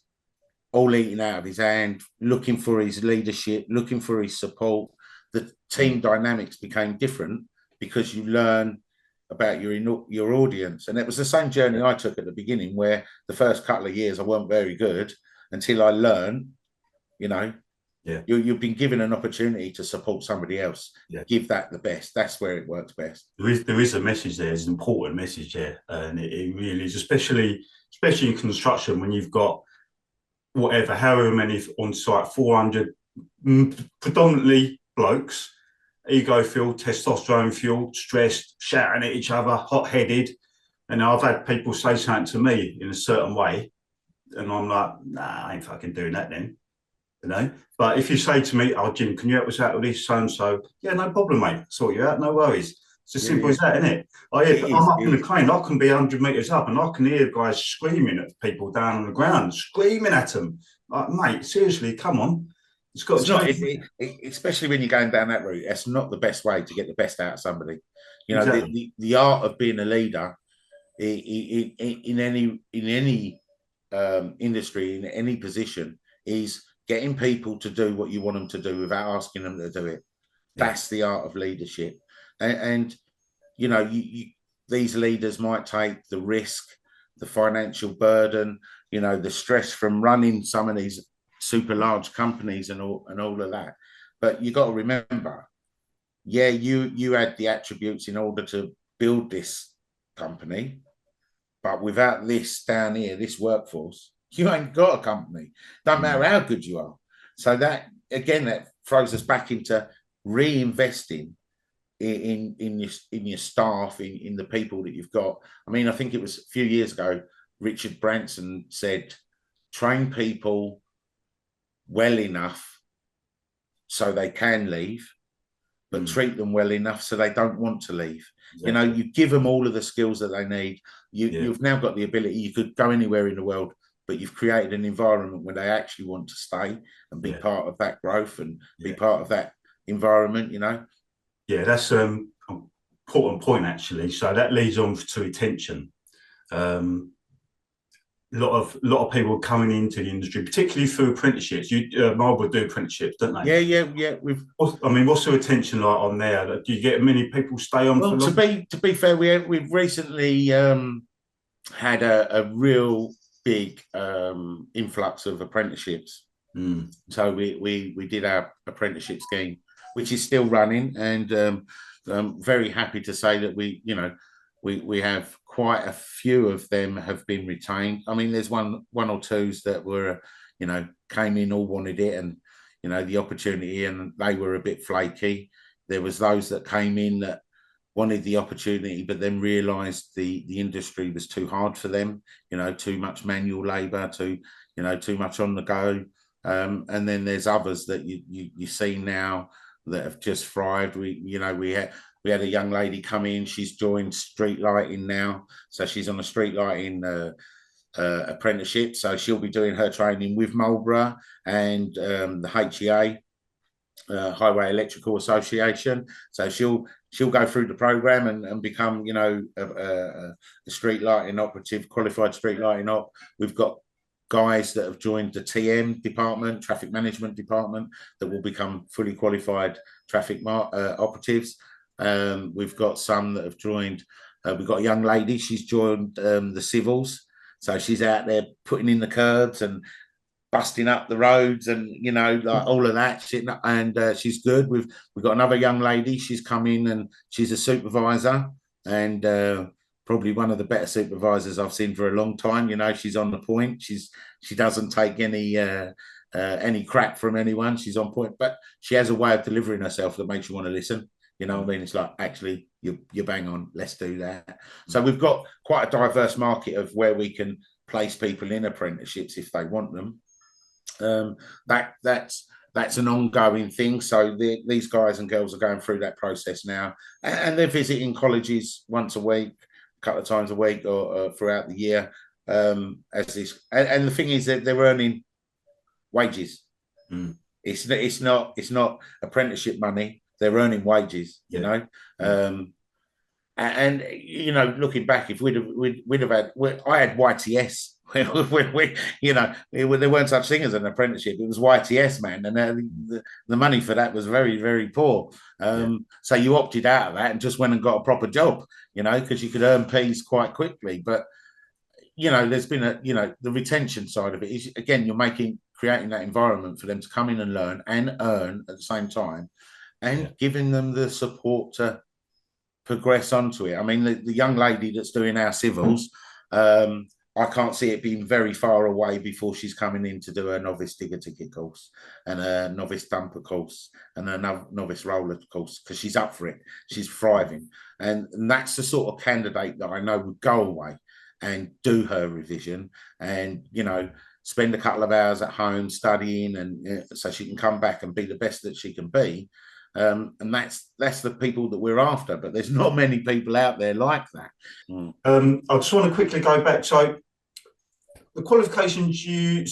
Speaker 2: all eating out of his hand, looking for his leadership, looking for his support. The team dynamics became different because you learn about your audience. And it was the same journey I took at the beginning, where the first couple of years I weren't very good, until I learned,
Speaker 1: Yeah.
Speaker 2: You've been given an opportunity to support somebody else.
Speaker 1: Yeah.
Speaker 2: Give that the best. That's where it works best.
Speaker 1: There is a message there. It's an important message there, and it really is, especially in construction when you've got whatever, however many on site, 400, predominantly blokes, ego fueled, testosterone fueled, stressed, shouting at each other, hot headed. And I've had people say something to me in a certain way, and I'm like, nah, I ain't fucking doing that then. You know, but if you say to me, "Oh, Jim, can you help us out with this so and so?" Yeah, no problem, mate. Sort you out, no worries. It's as simple as that, isn't it? Oh yeah, but I'm up in the crane. I can be 100 meters up, and I can hear guys screaming at people down on the ground, screaming at them. Like, mate, seriously, come on. It's got to change.
Speaker 2: Especially when you're going down that route. That's not the best way to get the best out of somebody. You know,
Speaker 1: Exactly.
Speaker 2: the art of being a leader in any industry, in any position, is getting people to do what you want them to do without asking them to do it.
Speaker 1: Yeah.
Speaker 2: That's the art of leadership. And you know, these leaders might take the risk, the financial burden, you know, the stress from running some of these super large companies and all of that. But you got to remember, yeah, you had the attributes in order to build this company, but without this down here, this workforce, you ain't got a company. Don't matter how good you are. So that, again, that throws us back into reinvesting in your staff, in the people that you've got. I mean, I think it was a few years ago, Richard Branson said, train people well enough so they can leave, but treat them well enough so they don't want to leave. Exactly. You know, you give them all of the skills that they need. You've now got the ability. You could go anywhere in the world, but you've created an environment where they actually want to stay and be part of that growth and be part of that environment, you know?
Speaker 1: Yeah, that's an important point, actually. So that leads on to retention. A lot of people coming into the industry, particularly through apprenticeships. Marlborough do apprenticeships, don't they?
Speaker 2: Yeah.
Speaker 1: What's the retention like on there? Do you get many people stay on?
Speaker 2: Well, to be fair, we've recently had a real big influx of apprenticeships. So we did our apprenticeship scheme, which is still running, and I'm very happy to say that we have quite a few of them have been retained. I mean, there's one or twos that were, came in, all wanted it, and the opportunity, and they were a bit flaky. There was those that came in that wanted the opportunity, but then realised the industry was too hard for them. Too much manual labour, too much on the go. And then there's others that you see now that have just thrived. We had a young lady come in. She's joined street lighting now, so she's on a street lighting apprenticeship. So she'll be doing her training with Marlborough and the HEA, Highway Electrical Association. So she'll go through the program and become, a street lighting operative, qualified street lighting op. We've got guys that have joined the TM department, traffic management department, that will become fully qualified traffic operatives. We've got some that have joined. We've got a young lady. She's joined the civils, so she's out there putting in the curbs and busting up the roads and like all of that shit. And she's good. We've got another young lady. She's come in and she's a supervisor, and probably one of the better supervisors I've seen for a long time. She's on the point. She doesn't take any crap from anyone. She's on point, but she has a way of delivering herself that makes you want to listen. What I mean? It's like, actually, you're bang on. Let's do that. So we've got quite a diverse market of where we can place people in apprenticeships if they want them. That's an ongoing thing. So these guys and girls are going through that process now, and they're visiting colleges once a week, a couple of times a week, or throughout the year. And the thing is that they're earning wages. It's not apprenticeship money. They're earning wages. And looking back, if we'd have had, I had YTS. There weren't such thing as an apprenticeship. It was YTS, man, and the money for that was very, very poor. So you opted out of that and just went and got a proper job, because you could earn P's quite quickly. But there's been the retention side of it is, again, you're making creating that environment for them to come in and learn and earn at the same time, and giving them the support to progress onto it. I mean, the young lady that's doing our civils, I can't see it being very far away before she's coming in to do a novice digger ticket course and a novice dumper course and a novice roller course, because she's up for it. She's thriving. And that's the sort of candidate that I know would go away and do her revision and, you know, spend a couple of hours at home studying, and so she can come back and be the best that she can be. And that's the people that we're after, but there's not many people out there like that.
Speaker 1: I just want to quickly go back. So the qualifications they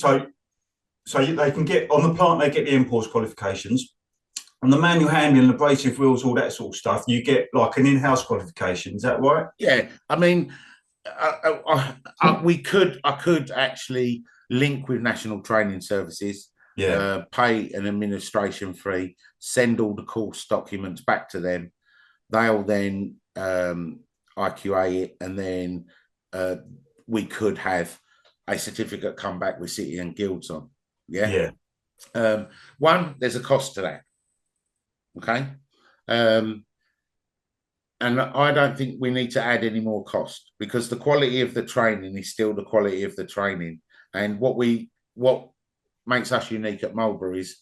Speaker 1: can get on the plant, they get the NPORS qualifications. On the manual handling, abrasive wheels, all that sort of stuff, you get like an in-house qualification. Is that right?
Speaker 2: Yeah, I mean, I could actually link with National Training Services. Pay an administration fee, send all the course documents back to them. They'll then IQA it, and then we could have a certificate come back with City and Guilds on. One, there's a cost to that. Okay. And I don't think we need to add any more cost, because the quality of the training is still the quality of the training. And what makes us unique at Marlborough is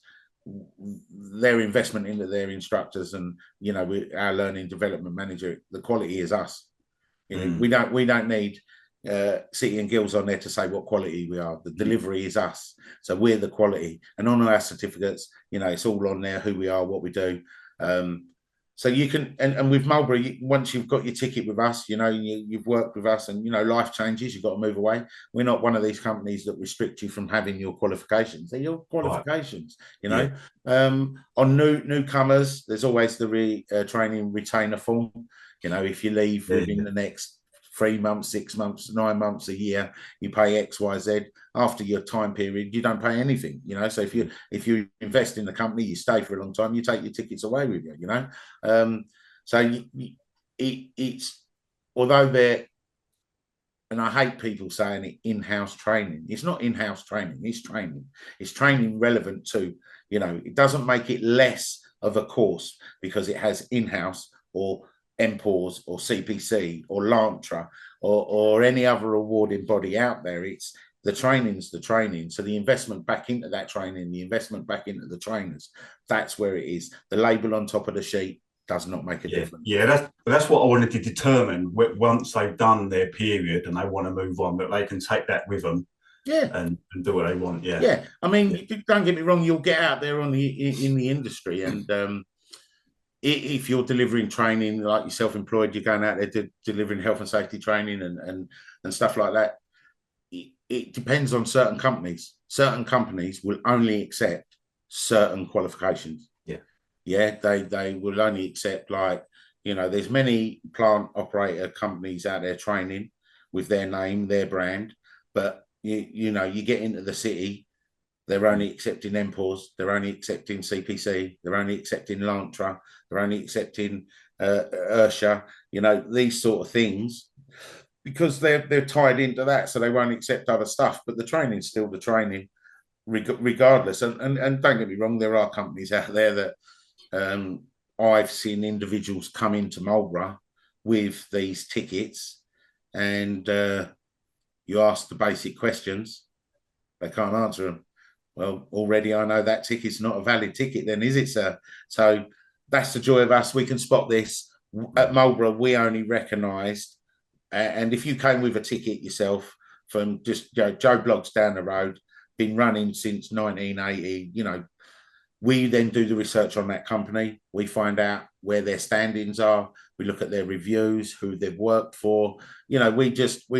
Speaker 2: their investment into their instructors, and, you know, our learning development manager. The quality is us. You know, we don't need City and Guilds on there to say what quality we are. The delivery is us, so we're the quality. And on our certificates, you know, it's all on there, who we are, what we do. So you can, and with Marlborough, once you've got your ticket with us, you know, you've worked with us, and, you know, life changes, you've got to move away. We're not one of these companies that restrict you from having your qualifications. They're your qualifications, you know. On newcomers, there's always the training retainer form. You know, if you leave within the next 3 months, 6 months, 9 months, a year, you pay X, Y, Z. After your time period, you don't pay anything, you know. So if you invest in the company, you stay for a long time, you take your tickets away with you, you know. It's although they're, and I hate people saying it, in-house training. It's not in-house training. It's training. It's training relevant to, you know, it doesn't make it less of a course because it has in-house or NPORS or CPC or LANTRA or any other awarding body out there. It's the training's the training. So the investment back into that training, the investment back into the trainers, that's where it is. The label on top of the sheet does not make a difference.
Speaker 1: Yeah, that's what I wanted to determine. Once they've done their period and they want to move on, that they can take that with them. And do what they want.
Speaker 2: I mean, don't get me wrong, you'll get out there in the industry, and if you're delivering training, like you're self-employed, you're going out there delivering health and safety training and stuff like that. It depends on certain companies. Certain companies will only accept certain qualifications. They will only accept, like, you know, there's many plant operator companies out there training with their name, their brand, but you know, you get into the city, they're only accepting NPORS, they're only accepting CPC, they're only accepting LANTRA, they're only accepting URSA, you know, these sort of things, because they're tied into that, so they won't accept other stuff. But the training's still the training, regardless. And don't get me wrong, there are companies out there that I've seen individuals come into Marlborough with these tickets, and you ask the basic questions, they can't answer them. Well, already I know that ticket's not a valid ticket then, is it, sir? So that's the joy of us. We can spot this. At Marlborough, we only recognised, and if you came with a ticket yourself from just, you know, Joe Blogs down the road, been running since 1980, you know, we then do the research on that company. We find out where their standings are. We look at their reviews, who they've worked for. You know, we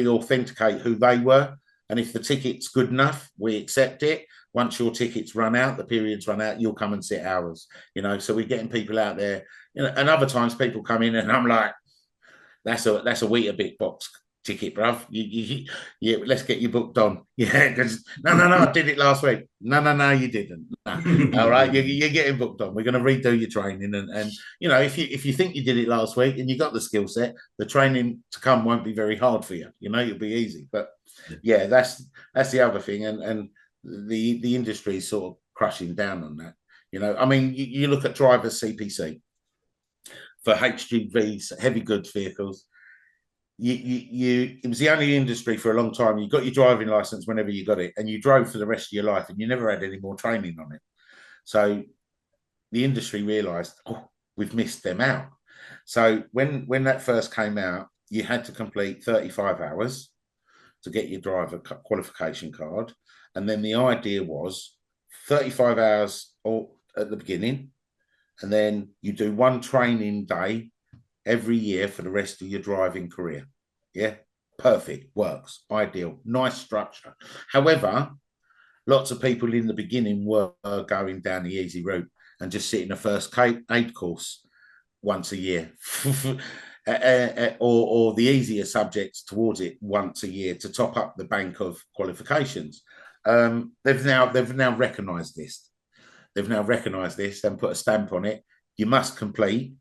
Speaker 2: authenticate who they were. And if the ticket's good enough, we accept it. Once your tickets run out, the period's run out, you'll come and sit ours. You know, so we're getting people out there. You know, and other times people come in and I'm like, that's a Weetabix box ticket, bruv. Yeah, let's get you booked on. Yeah, because no, I did it last week. No, you didn't. No. All right, you're getting booked on. We're going to redo your training, and you know, if you think you did it last week and you got the skill set, the training to come won't be very hard for you. You know, it'll be easy. But yeah, that's the other thing, and the industry is sort of crushing down on that. You know, I mean, you look at drivers CPC for HGVs, heavy goods vehicles. It was the only industry for a long time. You got your driving license whenever you got it, and you drove for the rest of your life, and you never had any more training on it. So the industry realised, oh, we've missed them out. So when that first came out, you had to complete 35 hours to get your driver qualification card, and then the idea was 35 hours at the beginning, and then you do one training day every year for the rest of your driving career. Yeah, perfect, works, ideal, nice structure. However, lots of people in the beginning were going down the easy route and just sitting a first aid course once a year, or the easier subjects towards it once a year to top up the bank of qualifications. They've now recognised this. They've now recognised this and put a stamp on it. You must complete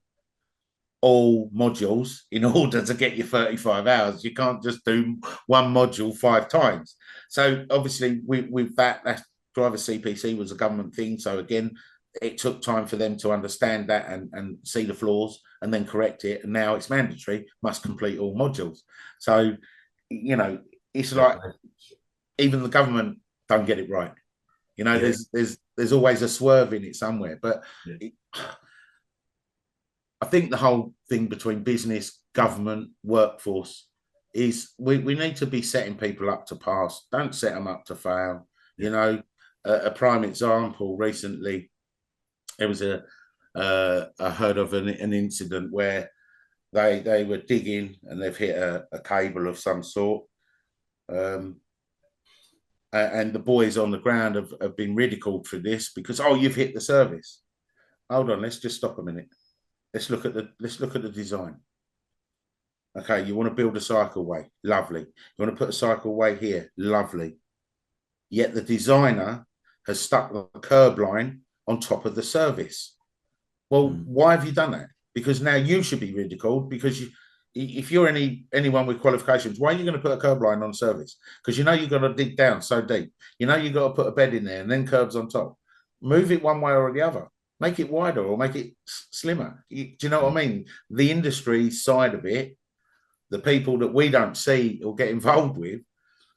Speaker 2: all modules in order to get your 35 hours. You can't just do one module 5 times. So obviously with that driver CPC was a government thing. So again, it took time for them to understand that and see the flaws and then correct it. And now it's mandatory, must complete all modules. So, you know, it's like even the government don't get it right. You know, there's always a swerve in it somewhere. But I think the whole thing between business, government, workforce is we need to be setting people up to pass. Don't set them up to fail. You know, a prime example recently, there was I heard of an incident where they were digging and they've hit a cable of some sort. And the boys on the ground have been ridiculed for this because, oh, you've hit the service. Hold on, let's just stop a minute. Let's look at the design. Okay, you want to build a cycleway, lovely. You want to put a cycleway here, lovely. Yet the designer has stuck the curb line on top of the service. Well, why have you done that? Because now you should be ridiculed because if you're anyone with qualifications, why are you going to put a curb line on service? Because you know you've got to dig down so deep. You know you've got to put a bed in there and then curbs on top. Move it one way or the other. Make it wider or make it slimmer. Do you know what I mean? The industry side of it, the people that we don't see or get involved with,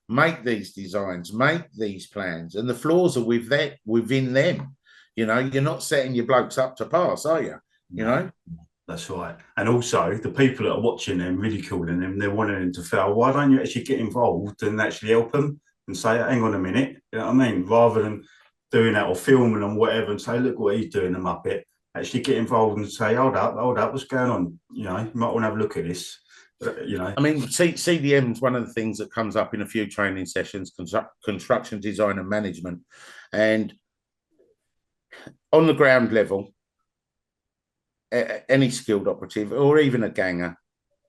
Speaker 2: make these designs, make these plans, and the flaws are within them. You know, you're not setting your blokes up to pass, are you? You know?
Speaker 1: That's right. And also, the people that are watching them, ridiculing them, they're wanting them to fail. Why don't you actually get involved and actually help them and say, hang on a minute, you know what I mean? Rather than doing that or filming them, whatever, and say, look what he's doing, the muppet. Actually get involved and say, hold up, what's going on? You know, you might want to have a look at this. You know,
Speaker 2: I mean, CDM is one of the things that comes up in a few training sessions, construction design and management. And on the ground level, any skilled operative or even a ganger,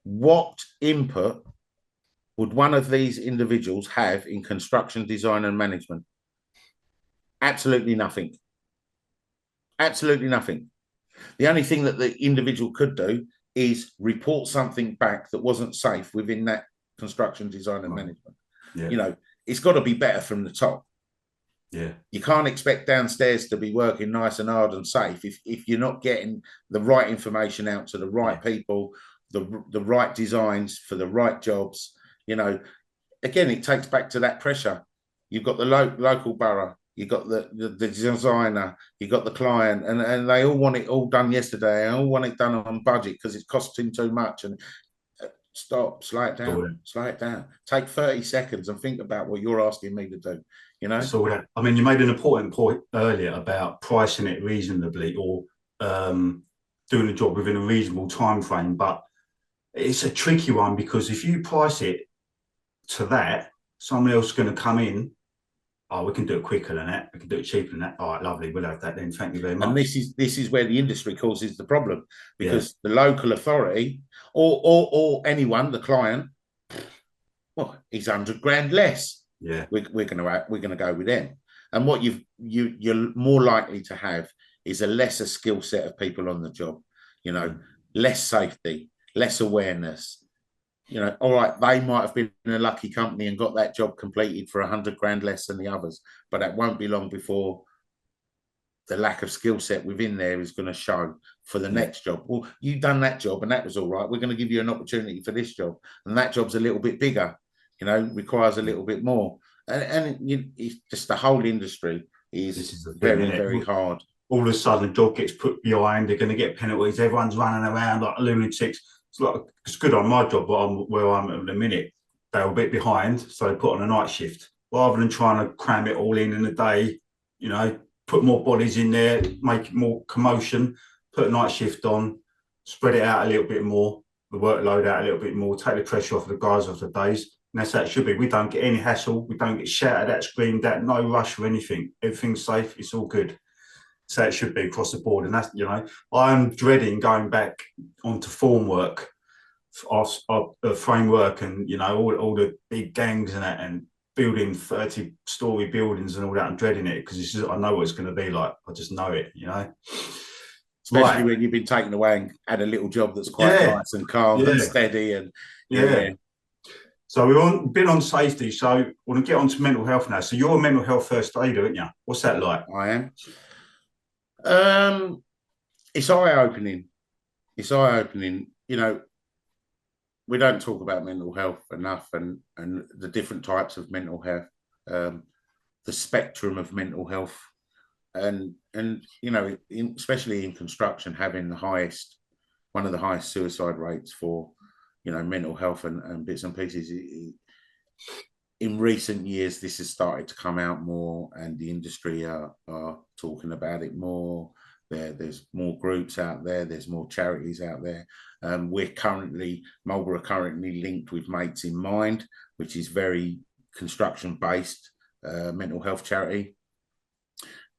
Speaker 2: what input would one of these individuals have in construction design and management? Absolutely nothing. Absolutely nothing. The only thing that the individual could do is report something back that wasn't safe within that construction design and management. Yeah. You know, it's got to be better from the top.
Speaker 1: Yeah.
Speaker 2: You can't expect downstairs to be working nice and hard and safe if you're not getting the right information out to the right people, the right designs for the right jobs. You know, again, it takes back to that pressure. You've got the local borough, you've got the designer, you've got the client, and they all want it all done yesterday and all want it done on budget because it's costing too much. And stop, slow it down. Take 30 seconds and think about what you're asking me to do. You know?
Speaker 1: So I mean, you made an important point earlier about pricing it reasonably or doing the job within a reasonable time frame, but it's a tricky one because if you price it to that, someone else is going to come in. Oh, we can do it quicker than that. We can do it cheaper than that. All right, lovely. We'll have that then. Thank you very much.
Speaker 2: And this is where the industry causes the problem because the local authority or anyone, the client, well, he's $100,000 less.
Speaker 1: Yeah,
Speaker 2: we're gonna go with them. And what you're more likely to have is a lesser skill set of people on the job. You know, less safety, less awareness, all right, they might have been in a lucky company and got that job completed for 100 grand less than the others, but that won't be long before the lack of skill set within there is going to show for the next job. Well, you've done that job and that was all right. We're going to give you an opportunity for this job, and that job's a little bit bigger, requires a little bit more. And it's just the whole industry is very, very hard.
Speaker 1: All of a sudden, a job gets put behind. They're going to get penalties. Everyone's running around like lunatics. It's good on my job, but where I'm at the minute, they're a bit behind, so they put on a night shift rather than trying to cram it all in a day. Put more bodies in there, make more commotion, put a night shift on, spread it out a little bit more, the workload out a little bit more, take the pressure off the guys off the days. And that's how it should be. We don't get any hassle. We don't get shouted at, screamed at, no rush or anything. Everything's safe. It's all good. So it should be across the board. And that's, I'm dreading going back onto form work, of framework and, all the big gangs and that, and building 30-story buildings and all that. I'm dreading it because I know what it's going to be like. I just know it,
Speaker 2: Especially when you've been taken away and had a little job that's quite nice and calm and steady. And
Speaker 1: So we've been on safety. So I want to get on to mental health now. So you're a mental health first aider, aren't you? What's that like?
Speaker 2: I am. It's eye-opening. We don't talk about mental health enough, and the different types of mental health, the spectrum of mental health, and especially in construction, having one of the highest suicide rates for mental health and bits and pieces. In recent years, this has started to come out more, and the industry are talking about it more. There's more groups out there. There's more charities out there. Marlborough currently linked with Mates in Mind, which is very construction-based mental health charity.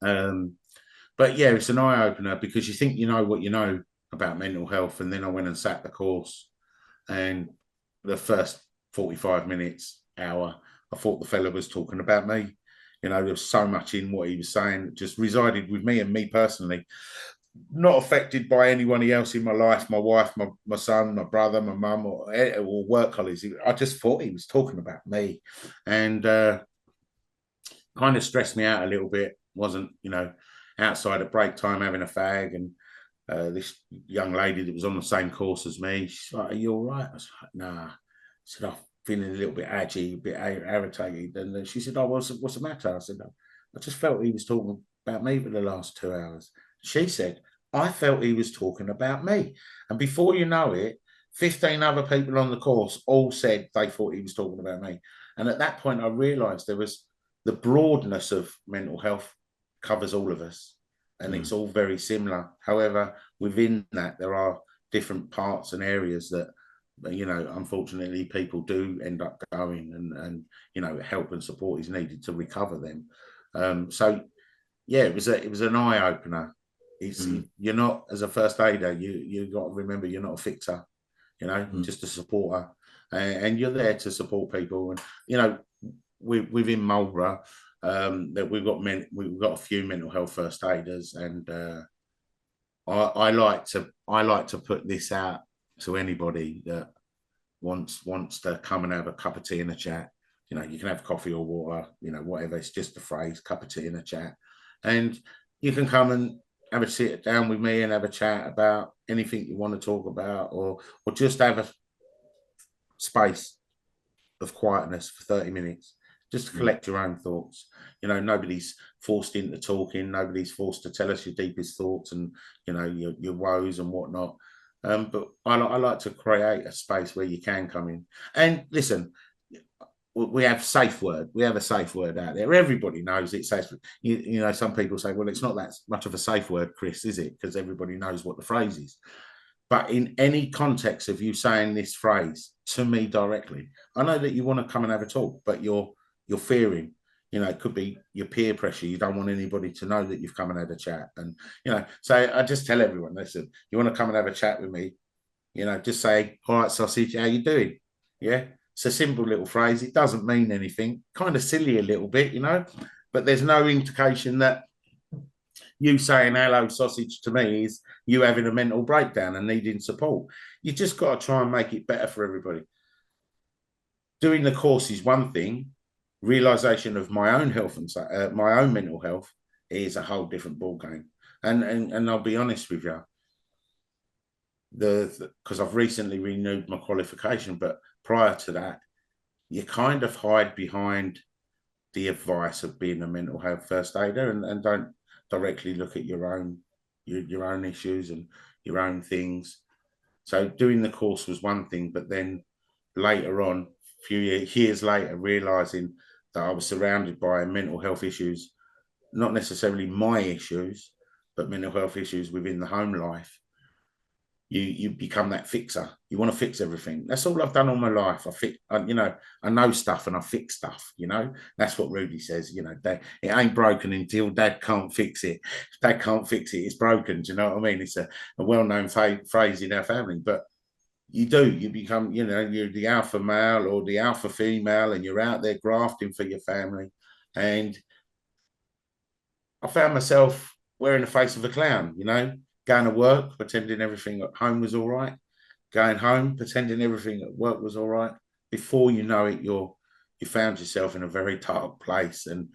Speaker 2: But yeah, it's an eye-opener because you think you know what you know about mental health, and then I went and sat the course, and the first 45 minutes, hour, I thought the fella was talking about me. There was so much in what he was saying that just resided with me and me personally, not affected by anyone else in my life, my wife, my son, my brother, my mum, or work colleagues. I just thought he was talking about me, and kind of stressed me out a little bit. Wasn't, outside at break time having a fag, and this young lady that was on the same course as me, she's like, "Are you all right?" I was like, "Nah." I said, "I'm feeling a little bit edgy, a bit irritated." And she said, "Oh, what's the matter?" I said, "No, I just felt he was talking about me for the last 2 hours." She said, "I felt he was talking about me." And before you know it, 15 other people on the course all said they thought he was talking about me. And at that point, I realised there was the broadness of mental health covers all of us, and it's all very similar. However, within that, there are different parts and areas that, unfortunately, people do end up going, and help and support is needed to recover them. So, yeah, it was an eye opener. You're not, as a first aider, you got to remember you're not a fixer, just a supporter, and you're there to support people. And within Marlborough, that we've got a few mental health first aiders, and I like to put this out to anybody that wants to come and have a cup of tea and a chat. You can have coffee or water, whatever. It's just a phrase, cup of tea and a chat, and you can come and have a sit down with me and have a chat about anything you want to talk about, or just have a space of quietness for 30 minutes, just to collect your own thoughts. Nobody's forced into talking. Nobody's forced to tell us your deepest thoughts and, your woes and whatnot. But I like to create a space where you can come in. And listen, we have safe word. We have a safe word out there. Everybody knows it says, some people say, well, it's not that much of a safe word, Chris, is it? Because everybody knows what the phrase is. But in any context of you saying this phrase to me directly, I know that you want to come and have a talk, but you're fearing, it could be your peer pressure. You don't want anybody to know that you've come and had a chat. And, so I just tell everyone, listen, you want to come and have a chat with me, just say, "All right, sausage, how you doing?" Yeah. It's a simple little phrase. It doesn't mean anything, kind of silly a little bit, but there's no indication that you saying "hello, sausage" to me is you having a mental breakdown and needing support. You just got to try and make it better for everybody. doing the course is one thing. Realization of my own health and my own mental health is a whole different ballgame. And I'll be honest with you, because I've recently renewed my qualification, but prior to that, you kind of hide behind the advice of being a mental health first aider and don't directly look at your own issues and your own things. So doing the course was one thing, but then later on, a few years later, realizing that I was surrounded by mental health issues, not necessarily my issues, but mental health issues within the home life. You become that fixer. You want to fix everything. That's all I've done all my life. I know stuff and I fix stuff. That's what Rudy says. It ain't broken until Dad can't fix it. If Dad can't fix it, it's broken. Do you know what I mean? It's a well-known phrase in our family. But you become, you're the alpha male or the alpha female, and you're out there grafting for your family. And I found myself wearing the face of a clown. Going to work, pretending everything at home was all right. Going home, pretending everything at work was all right. Before you know it, you found yourself in a very dark place, and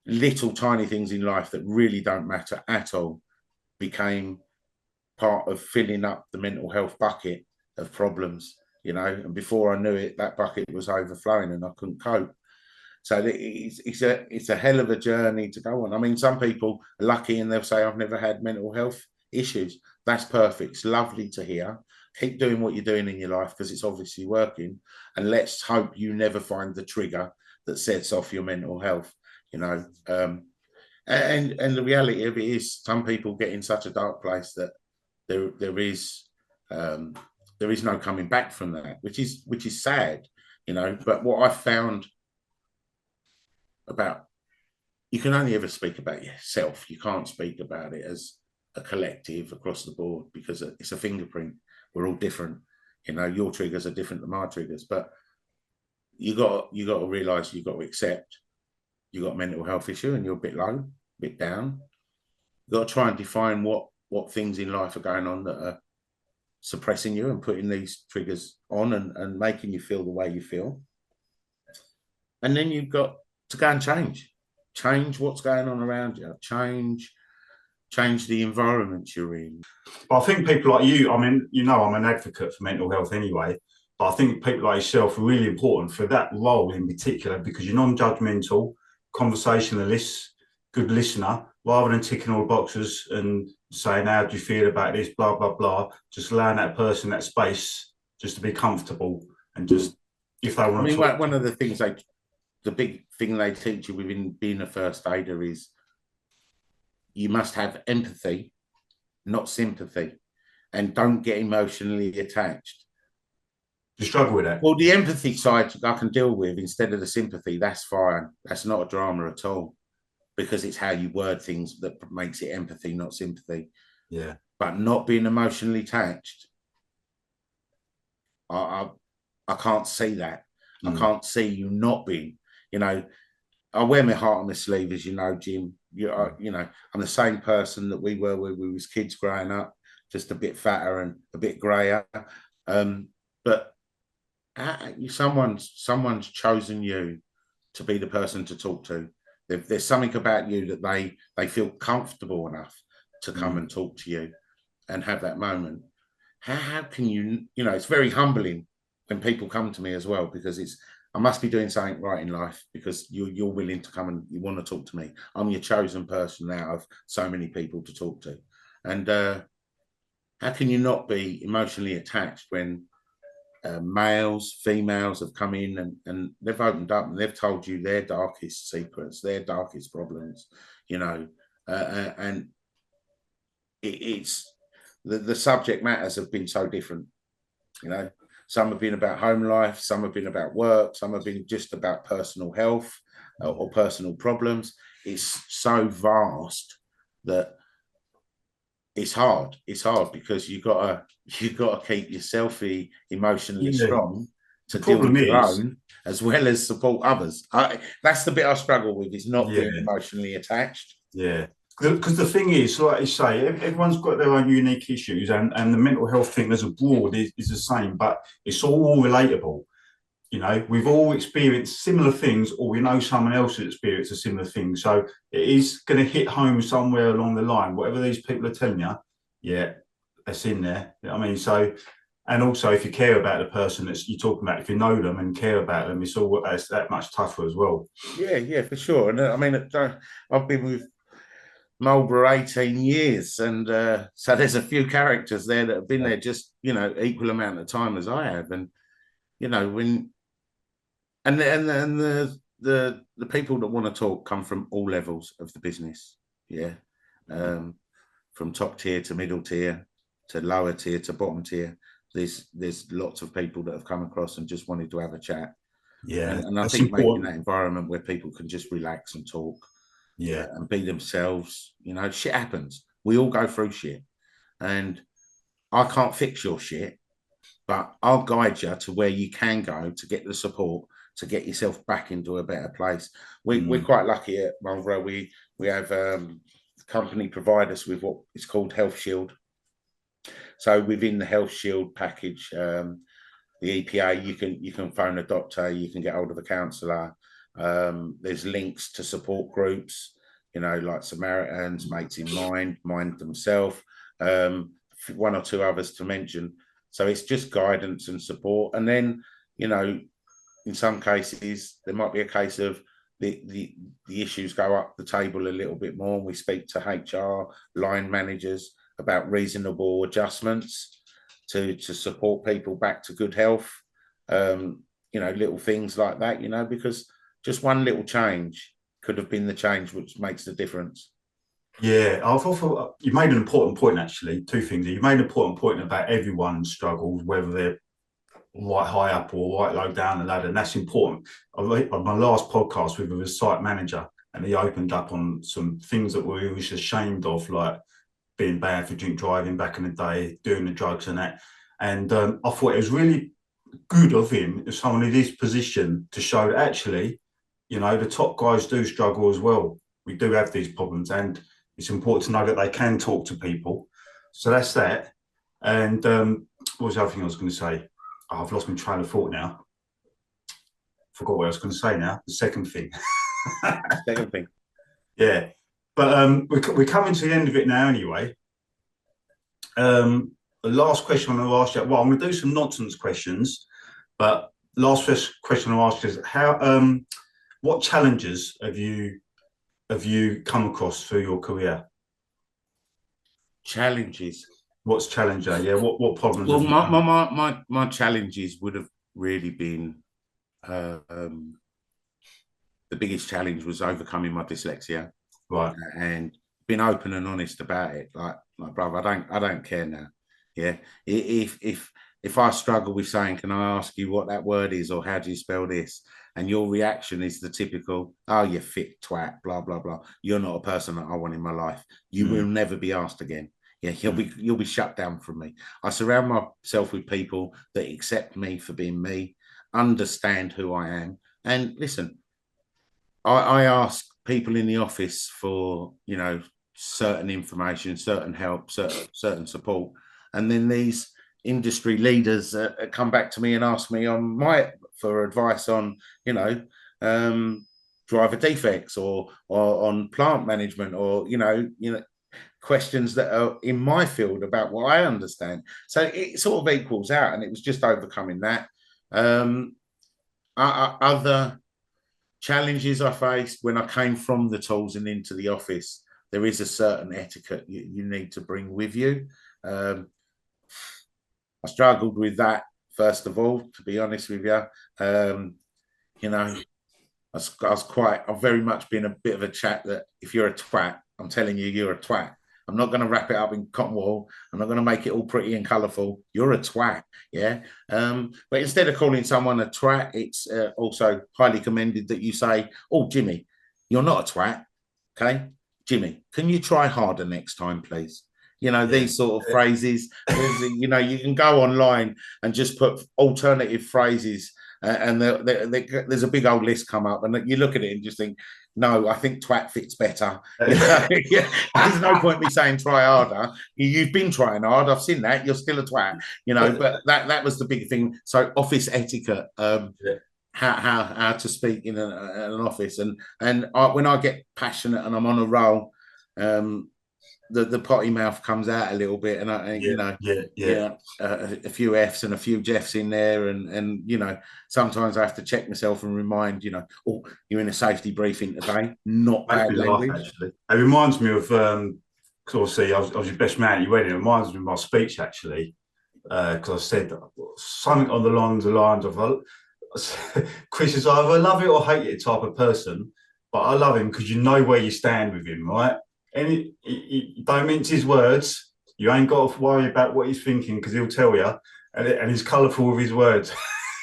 Speaker 2: little tiny things in life that really don't matter at all became part of filling up the mental health bucket of problems. And before I knew it, that bucket was overflowing, and I couldn't cope. So it's a hell of a journey to go on. I mean, some people are lucky and they'll say, I've never had mental health issues. That's perfect. It's lovely to hear. Keep doing what you're doing in your life because it's obviously working. And let's hope you never find the trigger that sets off your mental health, And the reality of it is some people get in such a dark place that there is no coming back from that, which is sad, But what I found about, you can only ever speak about yourself. You can't speak about it as a collective across the board because it's a fingerprint. We're all different. Your triggers are different than my triggers, but you got to realize you got to accept you got a mental health issue and you're a bit low, a bit down. You got to try and define what things in life are going on that are suppressing you and putting these triggers on and making you feel the way you feel. And then you've got to go and change what's going on around you, change the environment you're in.
Speaker 1: I think people like you, I mean, I'm an advocate for mental health anyway, but I think people like yourself are really important for that role in particular because you're non-judgmental, conversationalist, good listener, rather than ticking all the boxes and saying, how do you feel about this, blah, blah, blah, just allowing that person that space just to be comfortable and just, if they want to talk.
Speaker 2: One of the things the big thing they teach you within being a first aider is you must have empathy, not sympathy, and don't get emotionally attached.
Speaker 1: You struggle with that?
Speaker 2: Well, the empathy side I can deal with instead of the sympathy. That's fine. That's not a drama at all because it's how you word things that makes it empathy, not sympathy.
Speaker 1: Yeah.
Speaker 2: But not being emotionally attached, I can't see that. I can't see you not being. I wear my heart on my sleeve, as you know, Jim. I'm the same person that we were when we was kids growing up, just a bit fatter and a bit grayer. But someone's chosen you to be the person to talk to. There's something about you that they feel comfortable enough to come and talk to you and have that moment. How can you? It's very humbling when people come to me as well because I must be doing something right in life because you're willing to come and you want to talk to me. I'm your chosen person out of so many people to talk to. And how can you not be emotionally attached when males, females have come in and they've opened up and they've told you their darkest secrets, their darkest problems, and it's the subject matters have been so different, Some have been about home life, some have been about work, some have been just about personal health or personal problems. It's so vast that it's hard. It's hard because you've got to keep yourself emotionally strong to deal with your own as well as support others. That's the bit I struggle with, is not being emotionally attached.
Speaker 1: Yeah. Because the thing is, like you say, everyone's got their own unique issues and the mental health thing as a broad is the same, but it's all relatable. You know, we've all experienced similar things, or we know someone else has experienced a similar thing. So it is going to hit home somewhere along the line. Whatever these people are telling you, yeah, that's in there. You know what I mean? So, and also if you care about the person that you're talking about, if you know them and care about them, it's all that's that much tougher as well.
Speaker 2: Yeah, for sure. And I mean, I've been with Marlborough 18 years, and so there's a few characters there that have been there just, you know, equal amount of time as I have. And you know, when and the people that want to talk come from all levels of the business. Yeah. From top tier to middle tier to lower tier to bottom tier. There's lots of people that have come across and just wanted to have a chat.
Speaker 1: Yeah.
Speaker 2: And I think making that environment where people can just relax and talk, and be themselves. You know, shit happens. We all go through shit. And I can't fix your shit, but I'll guide you to where you can go to get the support to get yourself back into a better place. We're quite lucky at Marlborough. We have the company provide us with what is called Health Shield. So within the Health Shield package, the EPA, you can phone a doctor, you can get hold of a counsellor. There's links to support groups, you know, like Samaritans, Mates in Mind themselves, one or two others to mention. So it's just guidance and support. And then, you know, in some cases, there might be a case of the issues go up the table a little bit more. And we speak to HR, line managers about reasonable adjustments to support people back to good health. You know, little things like that, you know, because just one little change could have been the change which makes the difference.
Speaker 1: Yeah, I thought you made an important point, actually. Two things. You made an important point about everyone's struggles, whether they're right high up or right low down the ladder, and that's important. On my last podcast with a site manager, and he opened up on some things that we was ashamed of, like being banned for drink driving back in the day, doing the drugs and that. And I thought it was really good of him, as someone in his position, to show that actually, you know, the top guys do struggle as well. We do have these problems, and it's important to know that they can talk to people. So that's that. And what was the other thing I was going to say? Oh, I've lost my train of thought now. Forgot what I was going to say now. The second thing.
Speaker 2: Second thing.
Speaker 1: Yeah. But we're coming to the end of it now anyway. The last question I'm going to ask you, well, I'm going to do some nonsense questions, but last question I'll ask is what challenges have you come across through your career?
Speaker 2: Challenges.
Speaker 1: What's challenger? Yeah, what problems?
Speaker 2: Well, my challenges would have really been the biggest challenge was overcoming my dyslexia,
Speaker 1: right,
Speaker 2: and being open and honest about it. Like brother, I don't care now. Yeah, if I struggle with saying, can I ask you what that word is, or how do you spell this? And your reaction is the typical, oh, you fit twat, blah blah blah. You're not a person that I want in my life. You will never be asked again. Yeah, you'll be shut down from me. I surround myself with people that accept me for being me, understand who I am, and listen. I ask people in the office for, you know, certain information, certain help, certain support, and then these industry leaders come back to me and ask me for advice on, you know, driver defects or on plant management, or you know. Questions that are in my field about what I understand. So it sort of equals out, and it was just overcoming that. Other challenges I faced when I came from the tools and into the office, there is a certain etiquette you need to bring with you. I struggled with that, first of all, to be honest with you. You know, I've very much been a bit of a chat that if you're a twat, I'm telling you, you're a twat. I'm not going to wrap it up in cotton wool. I'm not going to make it all pretty and colourful. You're a twat, yeah? But instead of calling someone a twat, it's also highly commended that you say, oh, Jimmy, you're not a twat, okay? Jimmy, can you try harder next time, please? You know, these sort of phrases. You know, you can go online and just put alternative phrases and there's a big old list come up, and you look at it and just think, no, I think twat fits better. You know? Yeah. There's no point me saying try harder. You've been trying hard. I've seen that. You're still a twat. You know, but that was the big thing. So office etiquette. how to speak in an office, and when I get passionate and I'm on a roll, the potty mouth comes out a little bit, and a few F's and a few Jeffs in there, and sometimes I have to check myself and remind oh, you're in a safety briefing today, not bad language.
Speaker 1: Laugh, actually. It reminds me of because obviously I was your best man at your wedding. It reminds me of my speech actually, because I said something on the lines of Chris is either love it or hate it type of person, but I love him because you know where you stand with him, right? And he don't mince his words. You ain't got to worry about what he's thinking because he'll tell you, and he's colourful with his words.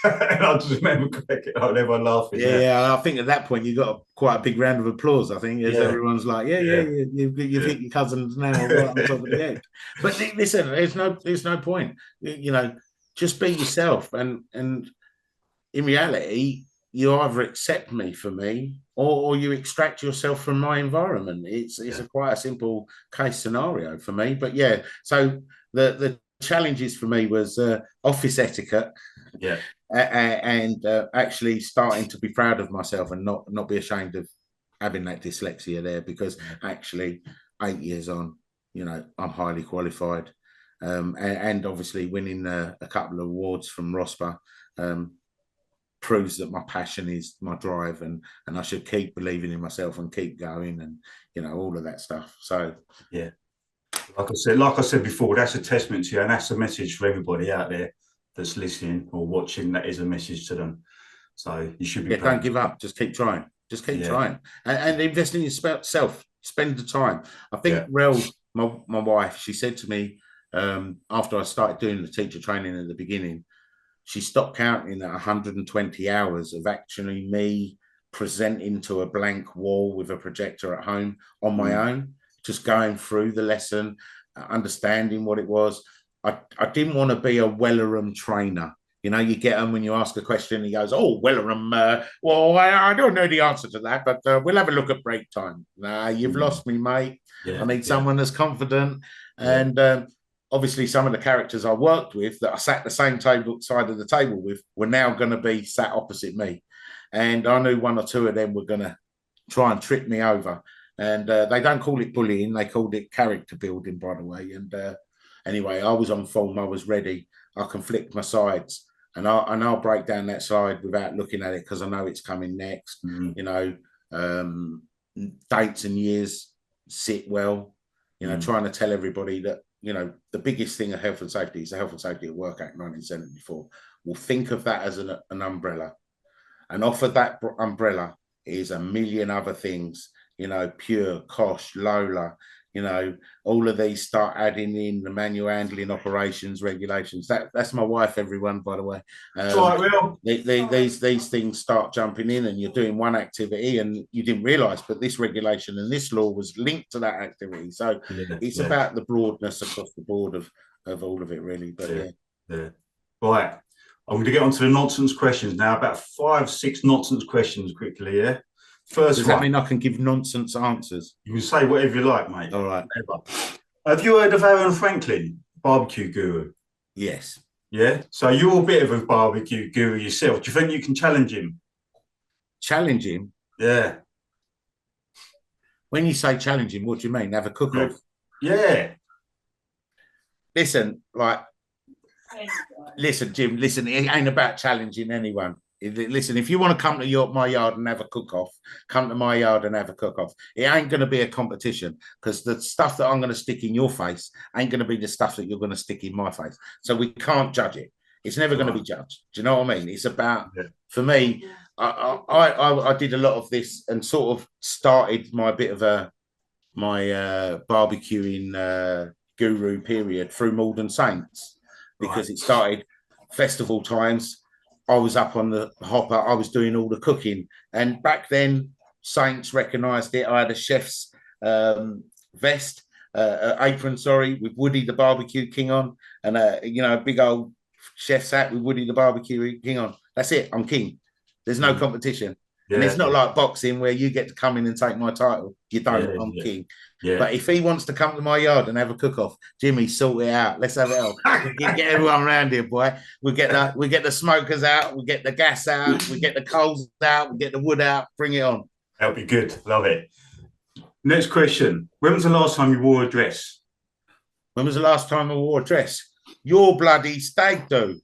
Speaker 1: And I just remember everyone laughing.
Speaker 2: Yeah, I think at that point you got quite a big round of applause. I think as everyone's like, you think your cousin's now right on top of the head. But listen, there's no point. Just be yourself, and in reality, you either accept me for me or you extract yourself from my environment. It's quite a simple case scenario for me. But so the challenges for me was office etiquette.
Speaker 1: Yeah.
Speaker 2: And actually starting to be proud of myself and not be ashamed of having that dyslexia there, because actually 8 years on, I'm highly qualified, and obviously winning a couple of awards from ROSPA proves that my passion is my drive, and I should keep believing in myself and keep going, and all of that stuff. So
Speaker 1: like I said before, that's a testament to you, and that's a message for everybody out there that's listening or watching. That is a message to them. So you should be
Speaker 2: don't give up, just keep trying, and invest in yourself. Spend the time. I think Rel, my wife, she said to me after I started doing the teacher training at the beginning, she stopped counting at 120 hours of actually me presenting to a blank wall with a projector at home on my own, just going through the lesson, understanding what it was. I didn't want to be a Welleram trainer. You get them when you ask a question, he goes, oh, Welleram, well, I don't know the answer to that, but we'll have a look at break time. Nah, you've lost me, mate. I need someone that's confident. And obviously some of the characters I worked with that I sat the same side of the table with were now going to be sat opposite me. And I knew one or two of them were going to try and trip me over. And they don't call it bullying. They called it character building, by the way. And anyway, I was on form. I was ready. I can flick my sides. And I'll break down that slide without looking at it because I know it's coming next. Dates and years sit well. Trying to tell everybody that, the biggest thing of health and safety is the Health and Safety at Work Act 1974. We'll think of that as an umbrella. And off of that umbrella is a million other things, Pure, Kosh, Lola, all of these start adding in the manual handling operations regulations. That's my wife, everyone, by the way. These things start jumping in, and you're doing one activity and you didn't realise, but this regulation and this law was linked to that activity. So it's about the broadness across the board of all of it, really. But
Speaker 1: Right. I'm going to get on to the nonsense questions now. About 5-6 nonsense questions quickly. First
Speaker 2: Does that mean I can give nonsense answers?
Speaker 1: You can say whatever you like, mate.
Speaker 2: All right.
Speaker 1: Have you heard of Aaron Franklin, barbecue guru?
Speaker 2: Yes.
Speaker 1: Yeah? So you're a bit of a barbecue guru yourself. Do you think you can challenge him?
Speaker 2: Challenge him?
Speaker 1: Yeah.
Speaker 2: When you say challenge him, what do you mean? Have a cook-off?
Speaker 1: Yeah.
Speaker 2: Listen, Jim, it ain't about challenging anyone. Listen, if you want to come to my yard and have a cook-off, come to my yard and have a cook-off. It ain't going to be a competition because the stuff that I'm going to stick in your face ain't going to be the stuff that you're going to stick in my face. So we can't judge it. It's never going to be judged. Do you know what I mean? It's about, for me, I did a lot of this and sort of started my barbecuing guru period through Malden Saints, because it started festival times. I was up on the hopper. I was doing all the cooking. And back then, Saints recognised it. I had a chef's vest, apron, with Woody the Barbecue King on, and a big old chef's hat with Woody the Barbecue King on. That's it. I'm king. There's no competition. And
Speaker 1: Yeah,
Speaker 2: it's not like boxing where you get to come in and take my title. You don't.
Speaker 1: yeah,
Speaker 2: I'm
Speaker 1: yeah,
Speaker 2: king.
Speaker 1: yeah.
Speaker 2: But if he wants to come to my yard and have a cook-off, Jimmy, sort it out. Let's have it all. We get everyone around here, boy. We get the smokers out, we get the gas out, we get the coals out, we get the wood out. Bring it on.
Speaker 1: That'll be good. Love it. Next question. When was the last time you wore a dress?
Speaker 2: When was the last time I wore a dress? Your bloody stag do.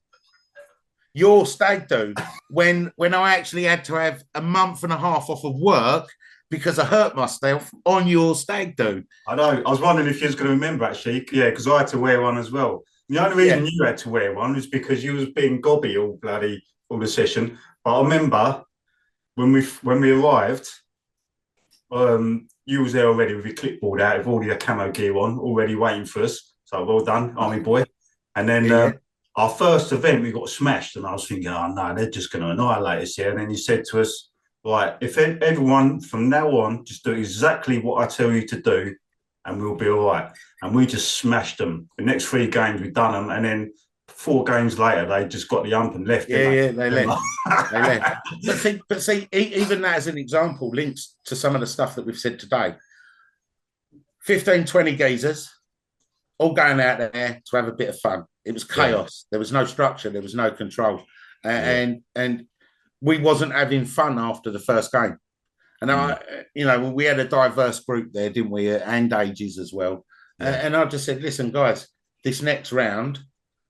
Speaker 2: Your stag do. When I actually had to have a month and a half off of work because I hurt myself on your stag do.
Speaker 1: I know. I was wondering if you was going to remember, actually. Yeah, because I had to wear one as well. The only reason you had to wear one was because you was being gobby all the session. But I remember when we arrived, you was there already with your clipboard out, with all your camo gear on, already waiting for us. So well done, army boy. And then our first event, we got smashed, and I was thinking, oh no, they're just going to annihilate us here. And then you said to us, right, if everyone from now on just do exactly what I tell you to do, and we'll be all right. And we just smashed them. The next 3 games we've done them, and then 4 games later they just got the ump and left.
Speaker 2: They left. They left. But see, even that as an example links to some of the stuff that we've said today. 15, 20 geezers all going out there to have a bit of fun. It was chaos. There was no structure. There was no control. And we wasn't having fun after the first game. And we had a diverse group there, didn't we? And ages as well. And I just said, listen, guys, this next round,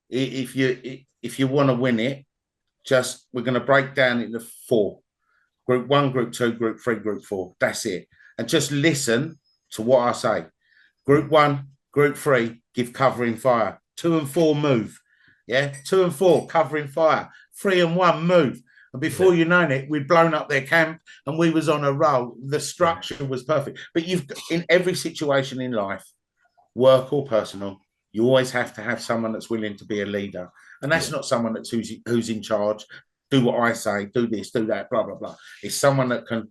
Speaker 2: if you want to win it, we're going to break down into 4. Group 1, Group 2, Group 3, Group 4. That's it. And just listen to what I say. Group 1, Group 3, give covering fire. 2 and 4, move. Yeah, 2 and 4, covering fire. 3 and 1, move. And before you know it, we'd blown up their camp and we was on a roll. The structure was perfect. But in every situation in life, work or personal, you always have to have someone that's willing to be a leader. And that's not someone that's who's in charge. Do what I say, do this, do that, blah, blah, blah. It's someone that can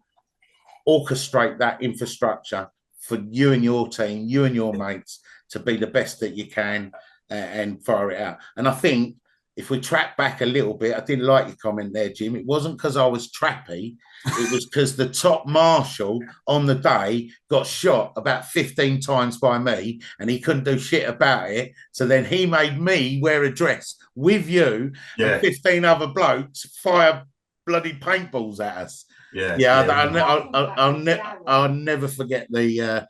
Speaker 2: orchestrate that infrastructure for you and your team, you and your mates, to be the best that you can and fire it out. And I think if we track back a little bit, I didn't like your comment there, Jim. It wasn't because I was trappy. It was because the top marshal on the day got shot about 15 times by me and he couldn't do shit about it. So then he made me wear a dress with you and 15 other blokes fire bloody paintballs at us. I'll never forget the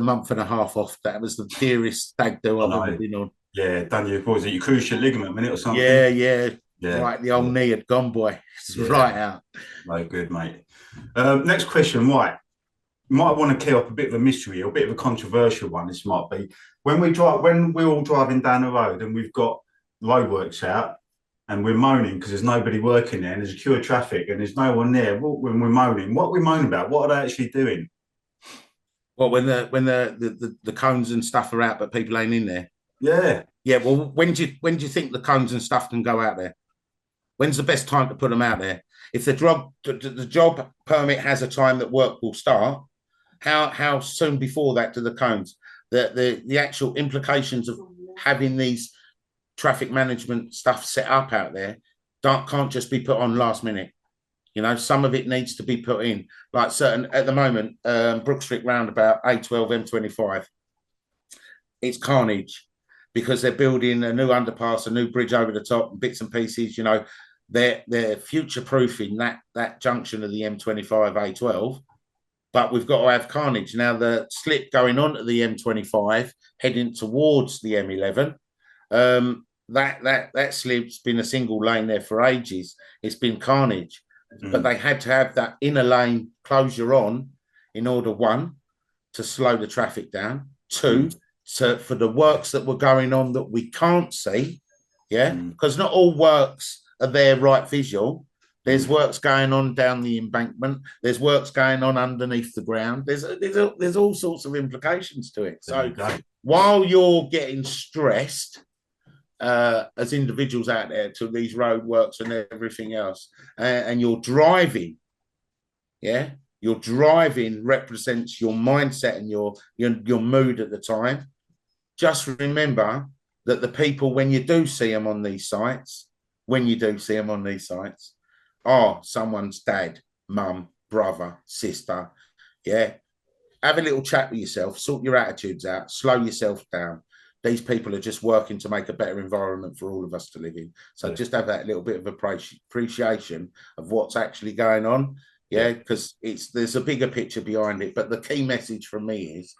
Speaker 2: month and a half off. That was the dearest stag do I've ever been on.
Speaker 1: Yeah, done you. What was it? Your cruciate ligament, minute or something?
Speaker 2: Yeah. Right, the old knee had gone, boy. It's right out.
Speaker 1: No good, mate. Next question, right. You might want to clear up a bit of a mystery or a bit of a controversial one. This might be when we're all driving down the road and we've got roadworks out and we're moaning because there's nobody working there and there's a queue of traffic and there's no one there. When we're moaning, what are we moaning about? What are they actually doing?
Speaker 2: Well, when the cones and stuff are out, but people ain't in there.
Speaker 1: Yeah.
Speaker 2: Well, when do you think the cones and stuff can go out there? When's the best time to put them out there? If the job permit has a time that work will start, how soon before that do the cones? The actual implications of having these traffic management stuff set up out there can't just be put on last minute. You know, some of it needs to be put in. Like at the moment, Brook Street roundabout, A12, M25, it's carnage. Because they're building a new underpass, a new bridge over the top, bits and pieces. You know, they're future-proofing that junction of the M25, A12. But we've got to have carnage now. The slip going on to the M25, heading towards the M11. That slip's been a single lane there for ages. It's been carnage, but they had to have that inner lane closure on in order, 1, to slow the traffic down, 2. For the works that were going on that we can't see, because not all works are there right visual. There's works going on down the embankment. There's works going on underneath the ground. There's all sorts of implications to it. So while you're getting stressed as individuals out there to these road works and everything else, and you're driving, your driving represents your mindset and your mood at the time. Just remember that the people, when you do see them on these sites, are someone's dad, mum, brother, sister. Yeah. Have a little chat with yourself, sort your attitudes out, slow yourself down. These people are just working to make a better environment for all of us to live in. So just have that little bit of appreciation of what's actually going on. Yeah, because there's a bigger picture behind it. But the key message from me is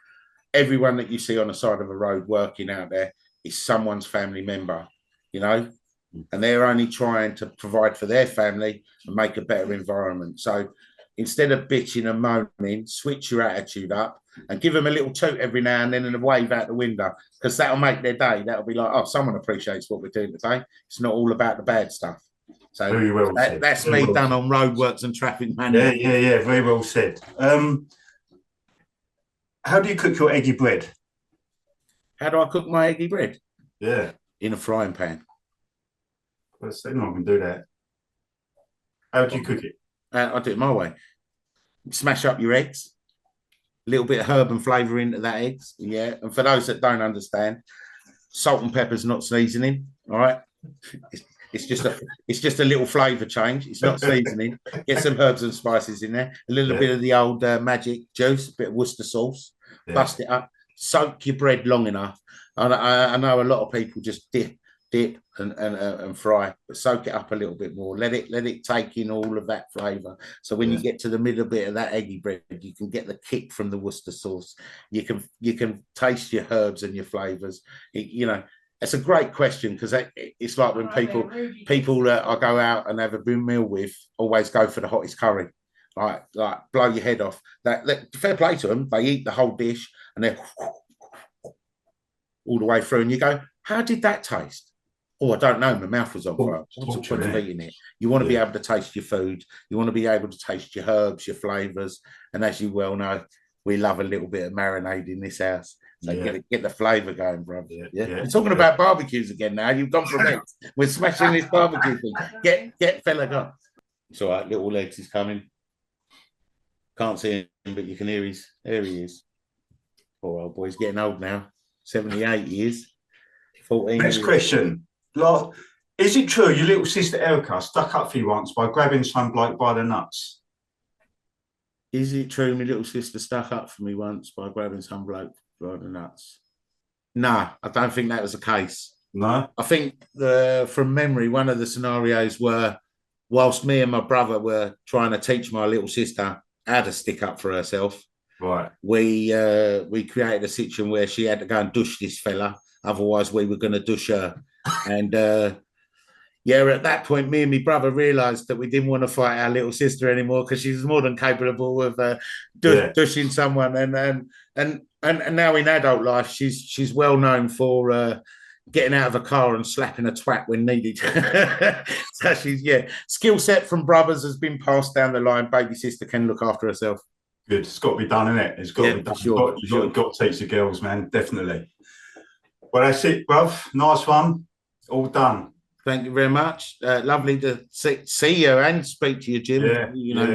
Speaker 2: everyone that you see on the side of a road working out there is someone's family member, you know, and they're only trying to provide for their family and make a better environment. So instead of bitching and moaning, switch your attitude up and give them a little toot every now and then and a wave out the window, because that'll make their day. That'll be like, oh, someone appreciates what we're doing today. It's not all about the bad stuff. So
Speaker 1: very well
Speaker 2: that's very me well done on roadworks and traffic management.
Speaker 1: Yeah, very well said. How do you cook your eggy bread?
Speaker 2: How do I cook my eggy bread?
Speaker 1: Yeah.
Speaker 2: In a frying pan.
Speaker 1: Well, so no one can do that. How do you cook it?
Speaker 2: I do it my way. Smash up your eggs, a little bit of herb and flavour into that eggs. Yeah. And for those that don't understand, salt and pepper's not seasoning. All right. It's just a little flavour change. It's not seasoning. Get some herbs and spices in there. A little bit of the old magic juice, a bit of Worcester sauce. Bust it up. Soak your bread long enough. I know a lot of people just dip and fry, but soak it up a little bit more. Let it take in all of that flavour. So when you get to the middle bit of that eggy bread, you can get the kick from the Worcester sauce. You can taste your herbs and your flavours. You know. It's a great question, because it's like when people that I go out and have a meal with always go for the hottest curry, like blow your head off. That fair play to them, they eat the whole dish and they're all the way through, and you go, how did that taste? Oh, I don't know. My mouth was on fire. What's the point of eating it? You want to be able to taste your food. You want to be able to taste your herbs, your flavours, and as you well know, we love a little bit of marinade in this house. So get the flavour going, bro. We're talking about barbecues again now. You've gone from it. We're smashing this barbecue thing. Get fella gone. It's all right. Little legs is coming. Can't see him, but you can hear there he is. Poor old boy's getting old now. 78 years. 14
Speaker 1: Next question. Is it true your little sister Erica stuck up for you once by grabbing some bloke by the nuts?
Speaker 2: Is it true my little sister stuck up for me once by grabbing some bloke by the nuts? No, I don't think that was the case.
Speaker 1: No?
Speaker 2: I think from memory, one of the scenarios were, whilst me and my brother were trying to teach my little sister how to stick up for herself,
Speaker 1: right,
Speaker 2: we created a situation where she had to go and douche this fella. Otherwise, we were going to douche her. And at that point, me and my brother realised that we didn't want to fight our little sister anymore, because she was more than capable of douching someone. And now in adult life, she's well known for getting out of a car and slapping a twat when needed. So skill set from brothers has been passed down the line. Baby sister can look after herself.
Speaker 1: Good. It's got to be done, isn't it? It's got to be done.
Speaker 2: Sure,
Speaker 1: You've got to teach the girls, man. Definitely. Well, that's it, bruv. Nice one. All done.
Speaker 2: Thank you very much. Lovely to see you and speak to you, Jim.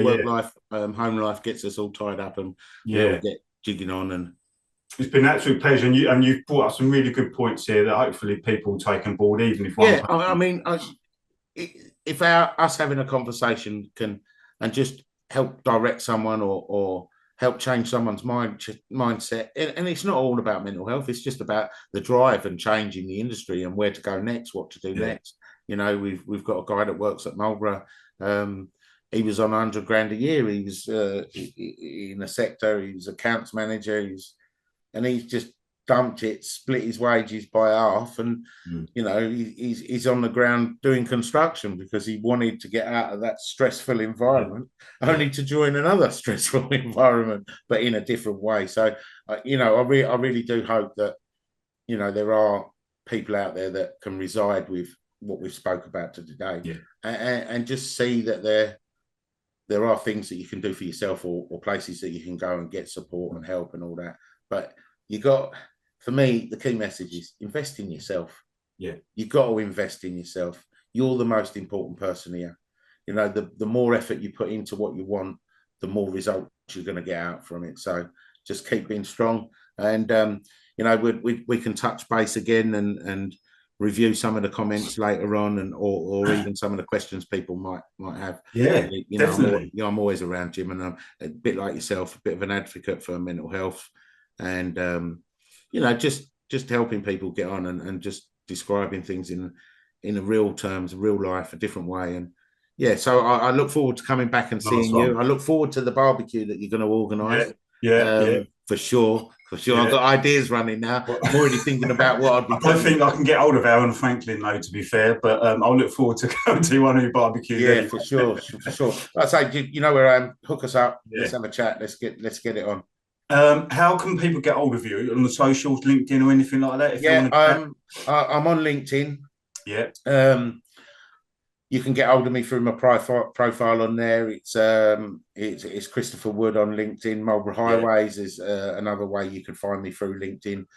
Speaker 2: Work life, home life gets us all tied up, and we'll get jigging on. And
Speaker 1: it's been an absolute pleasure. And you've brought up some really good points here that hopefully people will take on board, even if one.
Speaker 2: I mean, if us having a conversation can and just help direct someone or help change someone's mindset. And it's not all about mental health. It's just about the drive and changing the industry and where to go next, what to do next. You know, we've got a guy that works at Marlborough. He was on 100 grand a year. He was in a sector. He was accounts manager. And he's just dumped it, split his wages by half, and he's on the ground doing construction because he wanted to get out of that stressful environment, only to join another stressful environment, but in a different way. So, I really do hope that there are people out there that can reside with what we've spoke about today, and just see that there are things that you can do for yourself, or places that you can go and get support and help and all that. But for me, the key message is invest in yourself.
Speaker 1: Yeah.
Speaker 2: You've got to invest in yourself. You're the most important person here. The more effort you put into what you want, the more results you're going to get out from it. So just keep being strong. And, we can touch base again and review some of the comments later on, and or even some of the questions people might have.
Speaker 1: Yeah,
Speaker 2: you
Speaker 1: definitely.
Speaker 2: know, I'm always around, Jim, and I'm a bit like yourself, a bit of an advocate for mental health, and you know, just helping people get on, and just describing things in a real terms, real life, a different way. And yeah, so I look forward to coming back and
Speaker 1: Nice
Speaker 2: seeing
Speaker 1: one.
Speaker 2: you. I look forward to the barbecue that you're going to organise.
Speaker 1: Yeah.
Speaker 2: For sure.
Speaker 1: Yeah.
Speaker 2: I've got ideas running now. I'm already thinking about what I'd be.
Speaker 1: I don't think I can get hold of Aaron Franklin, though, to be fair, but I'll look forward to going to one of your barbecues.
Speaker 2: Yeah,
Speaker 1: anyway.
Speaker 2: for sure. Like I say, you know where I am. Hook us up.
Speaker 1: Yeah.
Speaker 2: Let's have a chat. Let's get it on.
Speaker 1: How can people get hold of you on the socials, LinkedIn, or anything like that?
Speaker 2: I'm on LinkedIn.
Speaker 1: Yeah.
Speaker 2: You can get hold of me through my profile on there. It's Christopher Wood on LinkedIn. Marlborough Highways is another way you can find me through LinkedIn.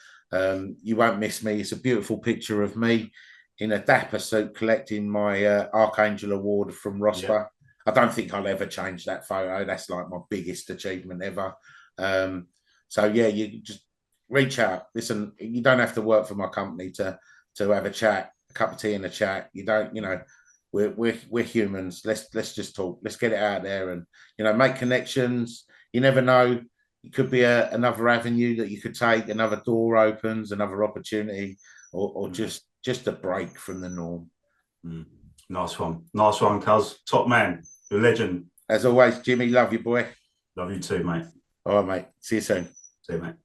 Speaker 2: You won't miss me. It's a beautiful picture of me in a dapper suit collecting my Archangel Award from ROSPA. Yeah. I don't think I'll ever change that photo. That's like my biggest achievement ever. So yeah, you just reach out. Listen, you don't have to work for my company to have a chat, a cup of tea and a chat. You don't, you know. We're humans. Let's just talk. Let's get it out there, and you know, make connections. You never know. It could be another avenue that you could take. Another door opens, another opportunity, or just a break from the norm.
Speaker 1: Nice one, cuz. Top man, you're a legend.
Speaker 2: As always, Jimmy. Love you, boy.
Speaker 1: Love you too, mate.
Speaker 2: All right, mate. See you soon.
Speaker 1: See you, mate.